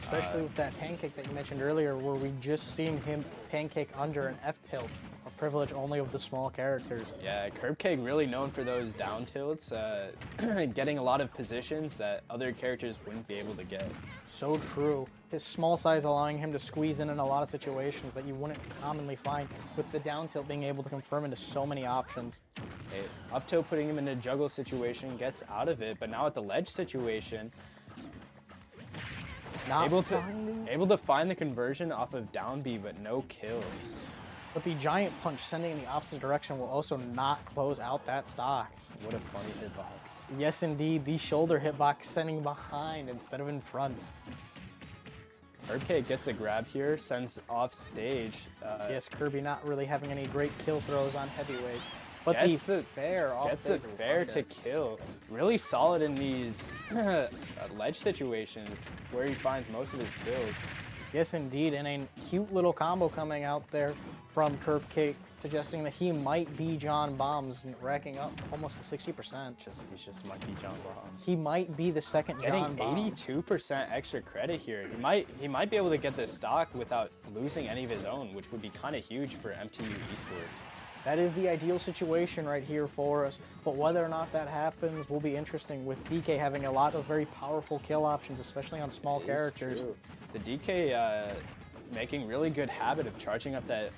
Especially with that pancake that you mentioned earlier, where we just seen him pancake under an F tilt of privilege only of the small characters. Yeah, Curb Cake really known for those down tilts, getting a lot of positions that other characters wouldn't be able to get. So true. His small size allowing him to squeeze in a lot of situations that you wouldn't commonly find, with the down tilt being able to confirm into so many options. Okay, up tilt putting him in a juggle situation, gets out of it, but now at the ledge situation, Not able finding- to find the conversion off of down B, but no kill. But the giant punch sending in the opposite direction will also not close out that stock. What a funny hitbox. Yes, indeed, the shoulder hitbox sending behind instead of in front. Curb Cake gets a grab here, sends off stage. Yes, Kirby not really having any great kill throws on heavyweights. But Gets the fair off Gets the stage will fair find to it. kill. Really solid in these ledge situations where he finds most of his kills. Yes, indeed, and a cute little combo coming out there from Curb Cake, suggesting that he might be John Bombs, racking up almost to 60%. He's just might be John Bombs. He might be the second John Getting Bombs. 82% extra credit here. He might be able to get this stock without losing any of his own, which would be kind of huge for MTU Esports. That is the ideal situation right here for us, but whether or not that happens will be interesting, with DK having a lot of very powerful kill options, especially on small characters. True. The DK making really good habit of charging up that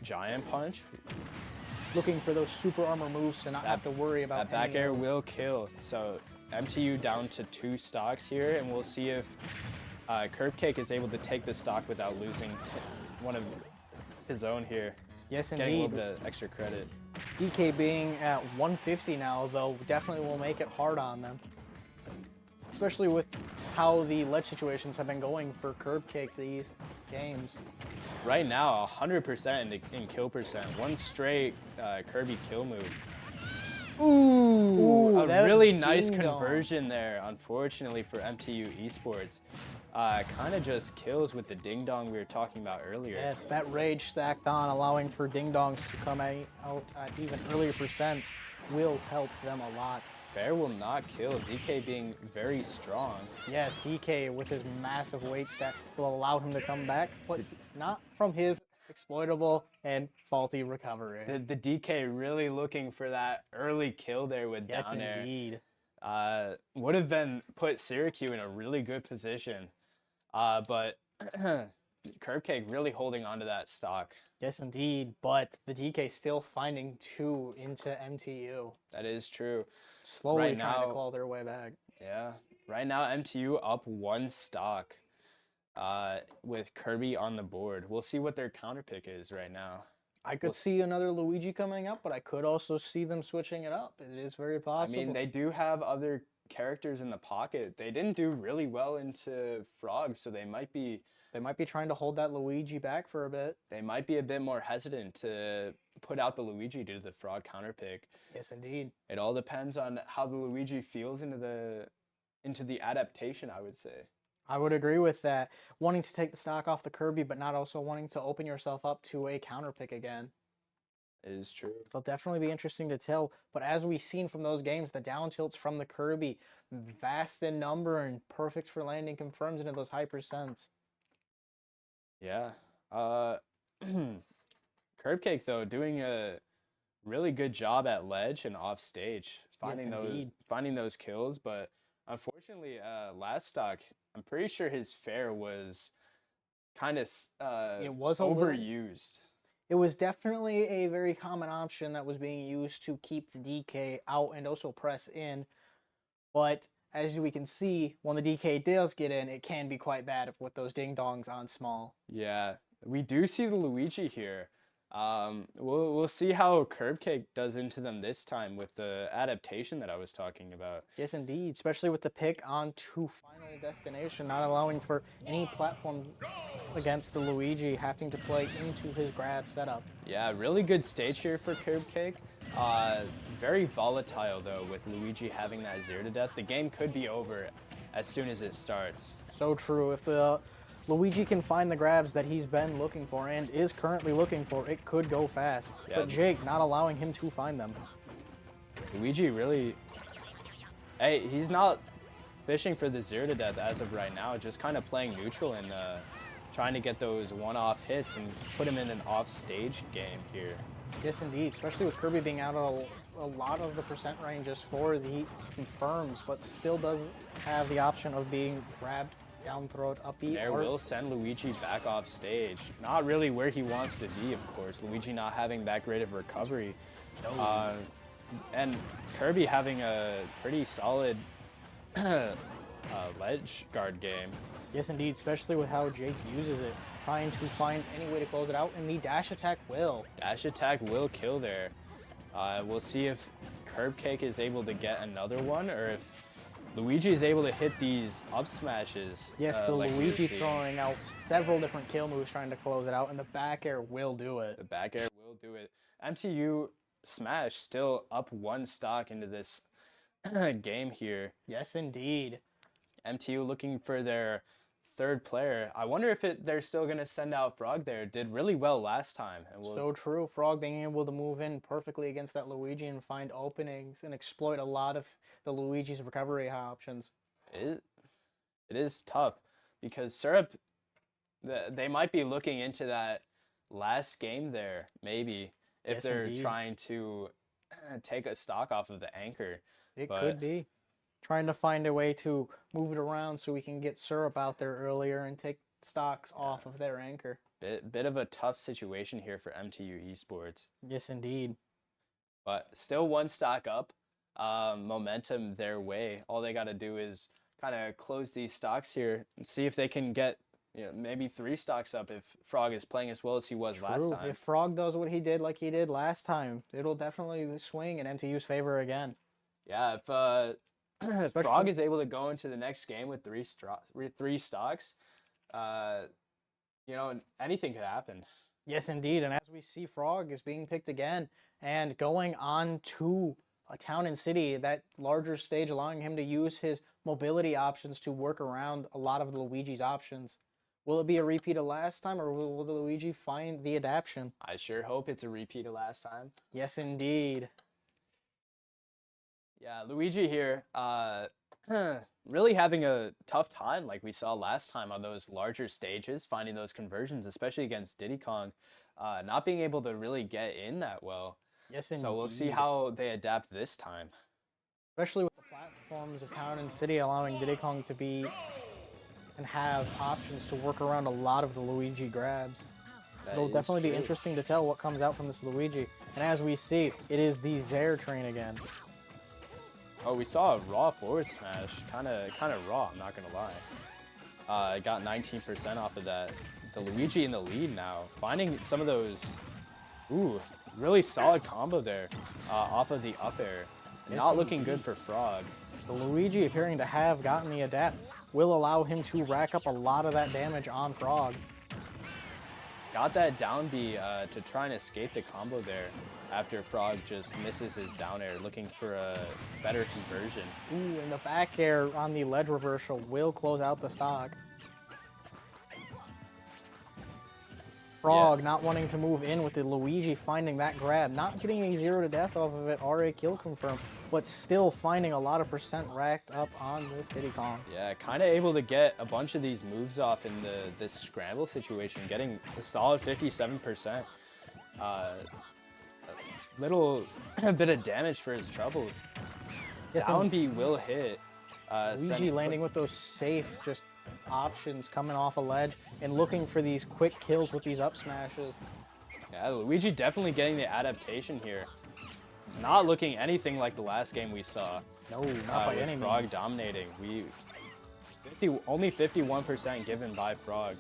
giant punch. Looking for those super armor moves to not have to worry about That back any air of them. will kill. So MTU down to 2 stocks here, and we'll see if Curb Cake is able to take the stock without losing one of his own here. Yes, Getting a indeed. little bit of extra credit. DK being at 150 now, though, definitely will make it hard on them. Especially with how the ledge situations have been going for Curb Cake these games. Right now, 100% in kill percent. One straight Kirby kill move. Ooh, A that really nice ding-dong. conversion there, unfortunately for MTU Esports. Kind of just kills with the ding dong we were talking about earlier. Yes, that rage stacked on, allowing for ding dongs to come out at even earlier percents, will help them a lot. Fair will not kill, DK being very strong. Yes, DK with his massive weight stack will allow him to come back, but not from his exploitable and faulty recovery. The DK really looking for that early kill there with Yes, down air. indeed. Would have been put Syracuse in a really good position. But Curb Cake really holding on to that stock. Yes, indeed. But the DK still finding 2 into MTU. That is true. Slowly Right trying now- to claw their way back. Yeah. Right now, MTU up 1 stock with Kirby on the board. We'll see what their counter pick is right now. I could see another Luigi coming up, but I could also see them switching it up. It is very I possible. mean, they do have other characters in the pocket. They didn't do really well into Frog, so they might be trying to hold that Luigi back for a bit. a bit more hesitant to put out the Luigi due to the Frog counter pick. Yes, indeed. It all depends on how the Luigi feels into the adaptation, I would say. I would agree with that. Wanting to take the stock off the Kirby, but not also wanting to open yourself up to a counter pick again. It is true. It'll definitely be interesting to tell. But as we've seen from those games, the down tilts from the Kirby, vast in number and perfect for landing confirms into those high percents. Yeah. Curb Cake though doing a really good job at ledge and off stage, indeed. finding those kills, but unfortunately last stock, I'm pretty sure his fair was kind of It was a little- overused. It was definitely a very common option that was being used to keep the DK out and also press in. But as we can see, when the DK does get in, it can be quite bad with those ding-dongs on small. Yeah, we do see the Luigi here. We'll see how Curb Cake does into them this time with the adaptation that I was talking about. Yes, indeed, especially with the pick onto Final Destination, not allowing for any platform against the Luigi, having to play into his grab setup. Yeah, really good stage here for Curb Cake. Very volatile though with Luigi having that 0 to death. The game could be over as soon as it starts. So true. If the Luigi can find the grabs that he's been looking for and is currently looking for, it could go fast. Yeah. But Jake not allowing him to find them. Luigi really, hey, he's not fishing for the 0 to death as of right now, just kind of playing neutral and trying to get those one-off hits and put him in an off-stage game here. Yes, indeed. Especially with Kirby being out of a lot of the percent ranges for the confirms, but still does have the option of being grabbed, down throat, up B. There will send Luigi back off stage. Not really where he wants to be, of course. Luigi not having that great of recovery. And Kirby having a pretty solid ledge guard game. Yes, indeed. Especially with how Jake uses it. Trying to find any way to close it out, and the dash attack will. Dash attack will kill there. We'll see if Curb Cake is able to get another one, or if Luigi is able to hit these up smashes. Yes, the like Luigi Yoshi. throwing out several different kill moves trying to close it out, and the back air will do it. The back air will do it. MTU Smash still up one stock into this game here. Yes, indeed. MTU looking for their third player. I wonder if they're still going to send out Frog there. Did really well last time. And So true. Frog being able to move in perfectly against that Luigi and find openings and exploit a lot of the Luigi's recovery options. It is tough because Syrup, they might be looking into that last game there, maybe, if Yes, they're indeed. trying to take a stock off of the anchor. It But- could be. Trying to find a way to move it around so we can get Syrup out there earlier and take stocks off of their anchor. Bit of a tough situation here for MTU Esports. Yes, indeed. But still one stock up, momentum their way. All they got to do is kind of close these stocks here and see if they can get, maybe 3 stocks up if Frog is playing as well as he was last True. time. If Frog does what he did like he did last time, it'll definitely swing in MTU's favor again. Yeah, if Frog is able to go into the next game with 3 stocks, anything could happen. Yes, indeed. And as we see, Frog is being picked again and going on to a town and city, that larger stage, allowing him to use his mobility options to work around a lot of Luigi's options. Will it be a repeat of last time, or will Luigi find the adaptation? I sure hope it's a repeat of last time. Yes, indeed. Yeah, Luigi here, really having a tough time like we saw last time on those larger stages, finding those conversions, especially against Diddy Kong, not being able to really get in that well. Yes, indeed. So we'll see how they adapt this time. Especially with the platforms of town and city allowing Diddy Kong to be and have options to work around a lot of the Luigi grabs. That It'll is definitely be true. interesting to tell what comes out from this Luigi. And as we see, it is the Zaire train again. Oh, we saw a raw forward smash, kind of raw. I'm not gonna lie. I got 19% off of that. The Luigi in the lead now, finding some of those. Ooh, really solid combo there, off of the up air. Yes, Not looking indeed. good for Frog. The Luigi appearing to have gotten the adapt will allow him to rack up a lot of that damage on Frog. Got that down B to try and escape the combo there after Frog just misses his down air, looking for a better conversion. Ooh, and the back air on the ledge reversal will close out the stock. Frog not wanting to move in with the Luigi finding that grab, not getting a 0 to death off of it or a kill confirm, but still finding a lot of percent racked up on this Diddy Kong. Yeah, kind of able to get a bunch of these moves off in this scramble situation, getting a solid 57%. Little bit of damage for his troubles. Yes, Down B will hit. Luigi landing with those safe just options coming off a ledge and looking for these quick kills with these up smashes. Yeah, Luigi definitely getting the adaptation here. Not looking anything like the last game we saw. No, not by with any Frog means. dominating. Only 51% given by Frog.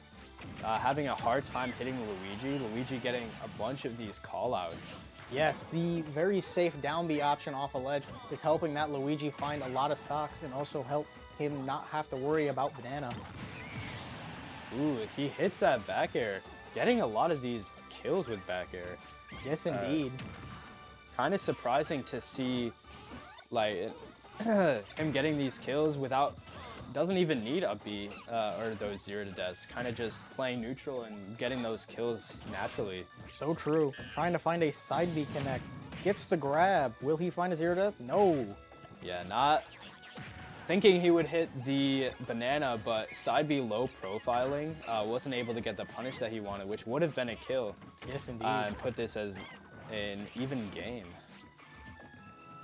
Having a hard time hitting Luigi. Luigi getting a bunch of these callouts. Yes, the very safe down B option off a ledge is helping that Luigi find a lot of stocks and also help him not have to worry about banana. Ooh, he hits that back air. Getting a lot of these kills with back air. Yes, indeed. Kind of surprising to see, like, him getting these kills without, doesn't even need up B or those 0 to deaths. Kind of just playing neutral and getting those kills naturally. So true. Trying to find a side B connect. Gets the grab. Will he find a 0 to death? No. Yeah, not thinking he would hit the banana, but side B low profiling, wasn't able to get the punish that he wanted, which would have been a kill. Yes, indeed. And put this as an even game.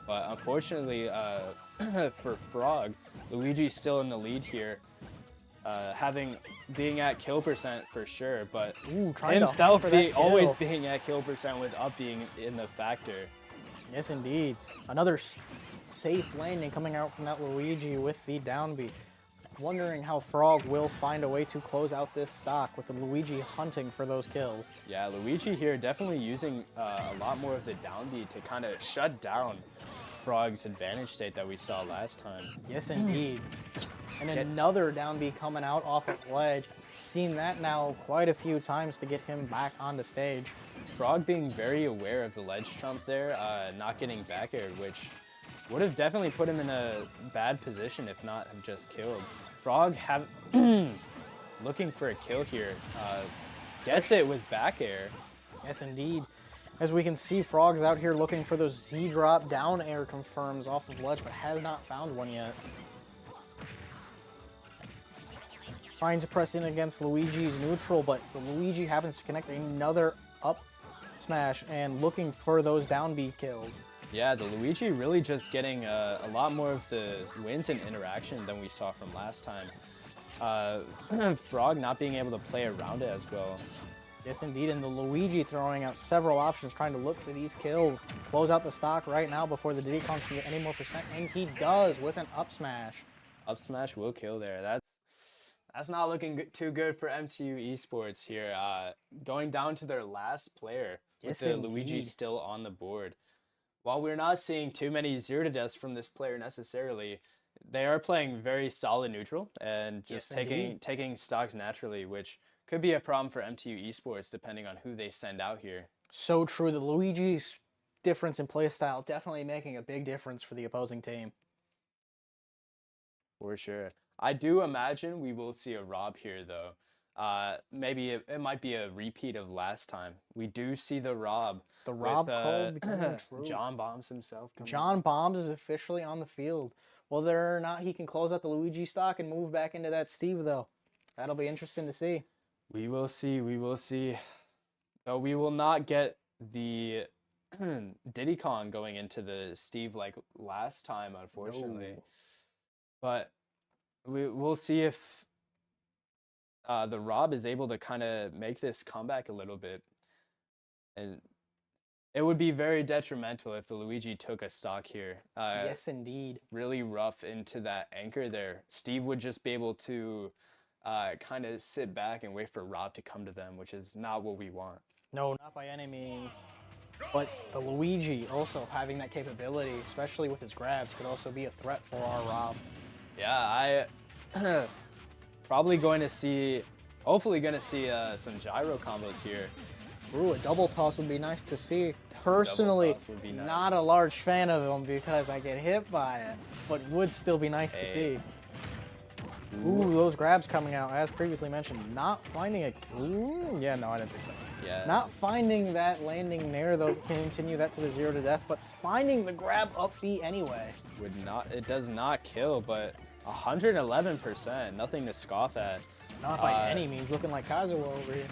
But unfortunately, for Frog, Luigi's still in the lead here, being at kill percent for sure, but trying to himself hunt for that always kill. being at kill percent with up being in the factor. Yes, indeed. Another safe landing coming out from that Luigi with the down B. Wondering how Frog will find a way to close out this stock with the Luigi hunting for those kills. Yeah, Luigi here definitely using a lot more of the down B to kind of shut down Frog's advantage state that we saw last time. Yes, indeed. And another down B coming out off of ledge. Seen that now quite a few times to get him back on the stage. Frog being very aware of the ledge trump there, not getting back aired, which would have definitely put him in a bad position if not have just killed. Frog looking for a kill here, gets it with back air. Yes, indeed. As we can see, Frog's out here looking for those Z-drop down air confirms off of ledge, but has not found one yet. Trying to press in against Luigi's neutral, but Luigi happens to connect another up smash and looking for those down B kills. Yeah, the Luigi really just getting a lot more of the wins and interaction than we saw from last time. Frog not being able to play around it as well. Yes, indeed, and the Luigi throwing out several options, trying to look for these kills. Close out the stock right now before the Diddy Kong can get any more percent, and he does with an up smash. Up smash will kill there. That's not looking too good for MTU Esports here. Going down to their last player with the Luigi still on the board. While we're not seeing too many 0 deaths from this player necessarily, they are playing very solid neutral and just taking stocks naturally, which could be a problem for MTU Esports depending on who they send out here. So true. The Luigi's difference in playstyle definitely making a big difference for the opposing team. For sure. I do imagine we will see a Rob here though. Maybe it might be a repeat of last time. We do see the Rob. The Rob call becoming true. John Bombs himself. John Bombs is officially on the field. Whether or not he can close out the Luigi stock and move back into that Steve though. That'll be interesting to see. We will see. We will see. Though we will not get the Diddy Kong going into the Steve like last time, unfortunately. No. But we'll see if the Rob is able to kind of make this comeback a little bit. And it would be very detrimental if the Luigi took a stock here. Yes, indeed. Really rough into that anchor there. Steve would just be able to kind of sit back and wait for Rob to come to them, which is not what we want. No, not by any means. But the Luigi also having that capability, especially with his grabs, could also be a threat for our Rob. Yeah, I probably going to see, hopefully going to see some gyro combos here. Ooh, a double toss would be nice to see. Personally, nice. Not a large fan of them because I get hit by it, but would still be nice to see. Ooh, those grabs coming out, as previously mentioned, not finding a... Ooh, yeah, no, I didn't think so. Yeah. Not finding that landing there, though, continue that to the 0 to death, but finding the grab up B anyway. It does not kill, but 111%, nothing to scoff at. Not by any means, looking like Kazuo over here.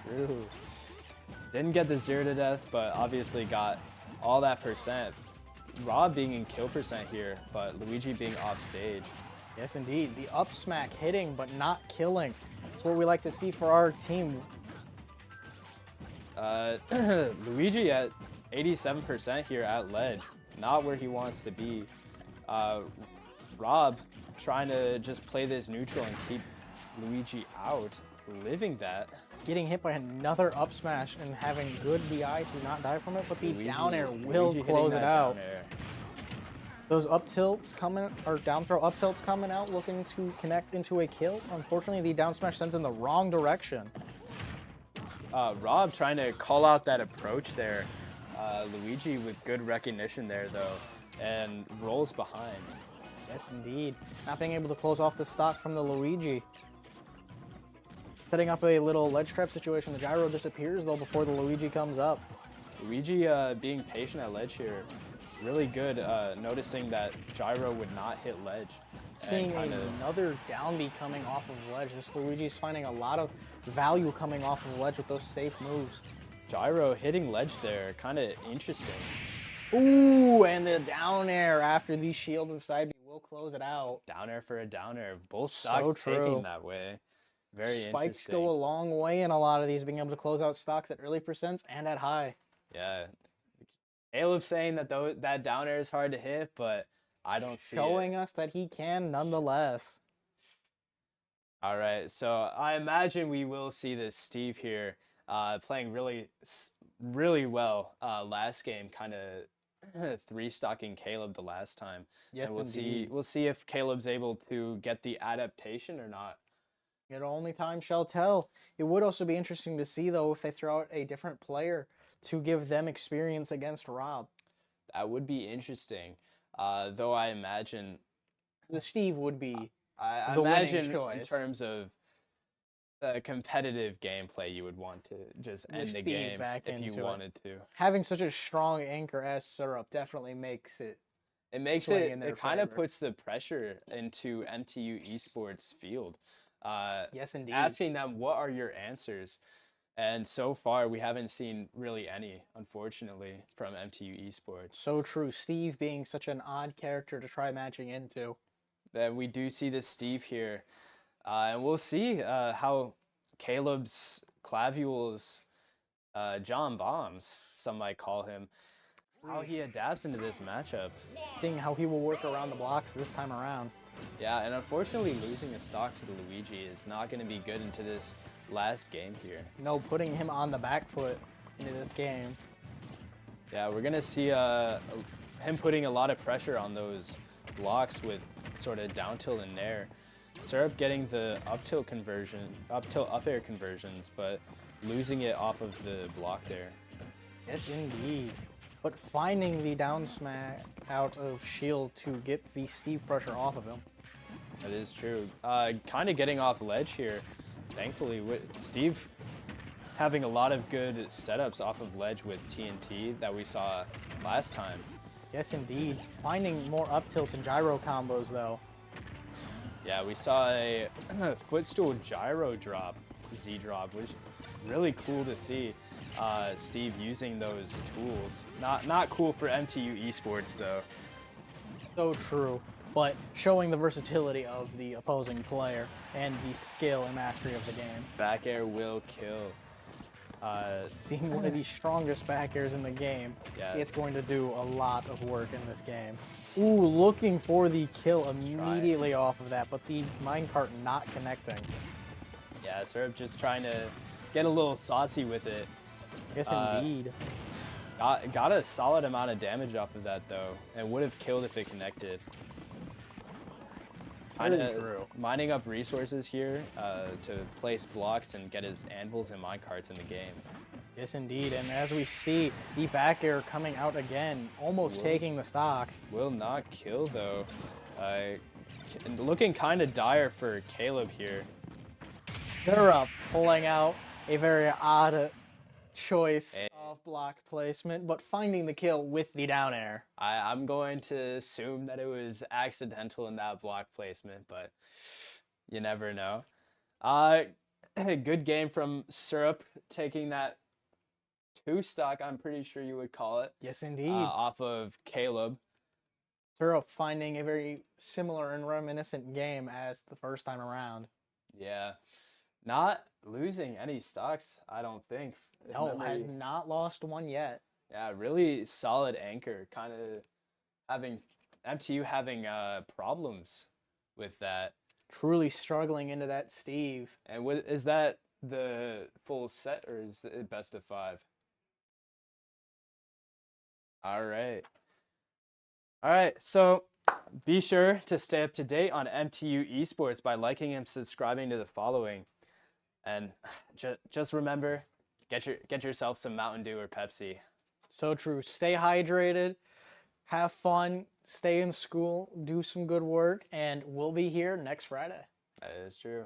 True. Didn't get the 0 to death, but obviously got all that percent. Rob being in kill percent here, but Luigi being off stage. Yes, indeed. The up smack hitting, but not killing. That's what we like to see for our team. Luigi at 87% here at ledge. Not where he wants to be. Rob trying to just play this neutral and keep Luigi out. Living that. Getting hit by another up smash and having good BI to not die from it, but the down air will close it out. Those up tilts coming, or down throw up tilts coming out, looking to connect into a kill. Unfortunately, the down smash sends in the wrong direction. Rob trying to call out that approach there. Luigi with good recognition there though, and rolls behind. Yes, indeed. Not being able to close off the stock from the Luigi. Setting up a little ledge trap situation. The gyro disappears though before the Luigi comes up. Luigi being patient at ledge here. Really good noticing that gyro would not hit ledge. Seeing another down B coming off of ledge. This Luigi's finding a lot of value coming off of ledge with those safe moves. gyro hitting ledge there, kind of interesting. Ooh, and the down air after the shield of side B will close it out. Down air for a down air. Both So stocks taking true. that way. Very Spikes interesting. go a long way in a lot of these, being able to close out stocks at early percents and at high. Yeah. Caleb saying that that down air is hard to hit, but I don't see Showing it. us that he can nonetheless. All right, so I imagine we will see this Steve here playing really well last game, kind of three-stocking Caleb the last time. Yes, And indeed. we'll see if Caleb's able to get the adaptation or not. Only time shall tell. It would also be interesting to see, though, if they throw out a different player to give them experience against Rob. That would be interesting. Though I imagine The Steve would be I the winning imagine in choice. terms of competitive gameplay, you would want to just end the Steve game back if you into it. wanted to. Having such a strong anchor as Syrup definitely makes it. It makes swing in their it kind of favor. puts the pressure into MTU esports field. Yes, indeed. Asking them what are your answers, and so far we haven't seen really any, unfortunately, from MTU esports. So true. Steve being such an odd character to try matching into. That we do see this Steve here, and we'll see how Caleb's clavules, John Bombs, some might call him, how he adapts into this matchup. Seeing how he will work around the blocks this time around. Yeah, and unfortunately losing a stock to the Luigi is not going to be good into this last game here. No, putting him on the back foot into this game. Yeah, we're going to see him putting a lot of pressure on those blocks with sort of down tilt and nair. Syrup getting the up tilt up air conversions, but losing it off of the block there. Yes, indeed. But finding the down smack out of shield to get the Steve pressure off of him. That is true. Kind of getting off ledge here, thankfully, with Steve having a lot of good setups off of ledge with TNT that we saw last time. Yes, indeed. Finding more up tilts and gyro combos, though. Yeah, we saw a footstool gyro drop, Z drop, which is really cool to see. Steve using those tools. Not cool for MTU esports though. So true. But showing the versatility of the opposing player and the skill and mastery of the game. Back air will kill. Being one of the strongest back airs in the game, Yeah. it's going to do a lot of work in this game. Ooh, looking for the kill immediately off of that, but the minecart not connecting. Yeah, Syrup just trying to get a little saucy with it. Yes, indeed. Got a solid amount of damage off of that though, and would have killed if it connected. Very true. Mining up resources here to place blocks and get his anvils and minecarts in the game. Yes, indeed. And as we see, the back air coming out again, almost taking the stock. Will not kill though. Looking kind of dire for Caleb here. Syrup pulling out a very odd choice of block placement, but finding the kill with the down air. I'm going to assume that it was accidental in that block placement, but you never know. Good game from Syrup, taking that 2 stock, I'm pretty sure you would call it. Yes, indeed. Off of Caleb. Syrup finding a very similar and reminiscent game as the first time around. Yeah. Not losing any stocks, I don't think. If No, memory- has not lost one yet. Yeah, really solid anchor. Kind of having MTU having problems with that. Truly struggling into that Steve. And is that the full set or is it best of 5? All right. All right, so be sure to stay up to date on MTU esports by liking and subscribing to the following. And just remember, get yourself some Mountain Dew or Pepsi. So true. Stay hydrated, have fun, stay in school, do some good work, and we'll be here next Friday. That is true.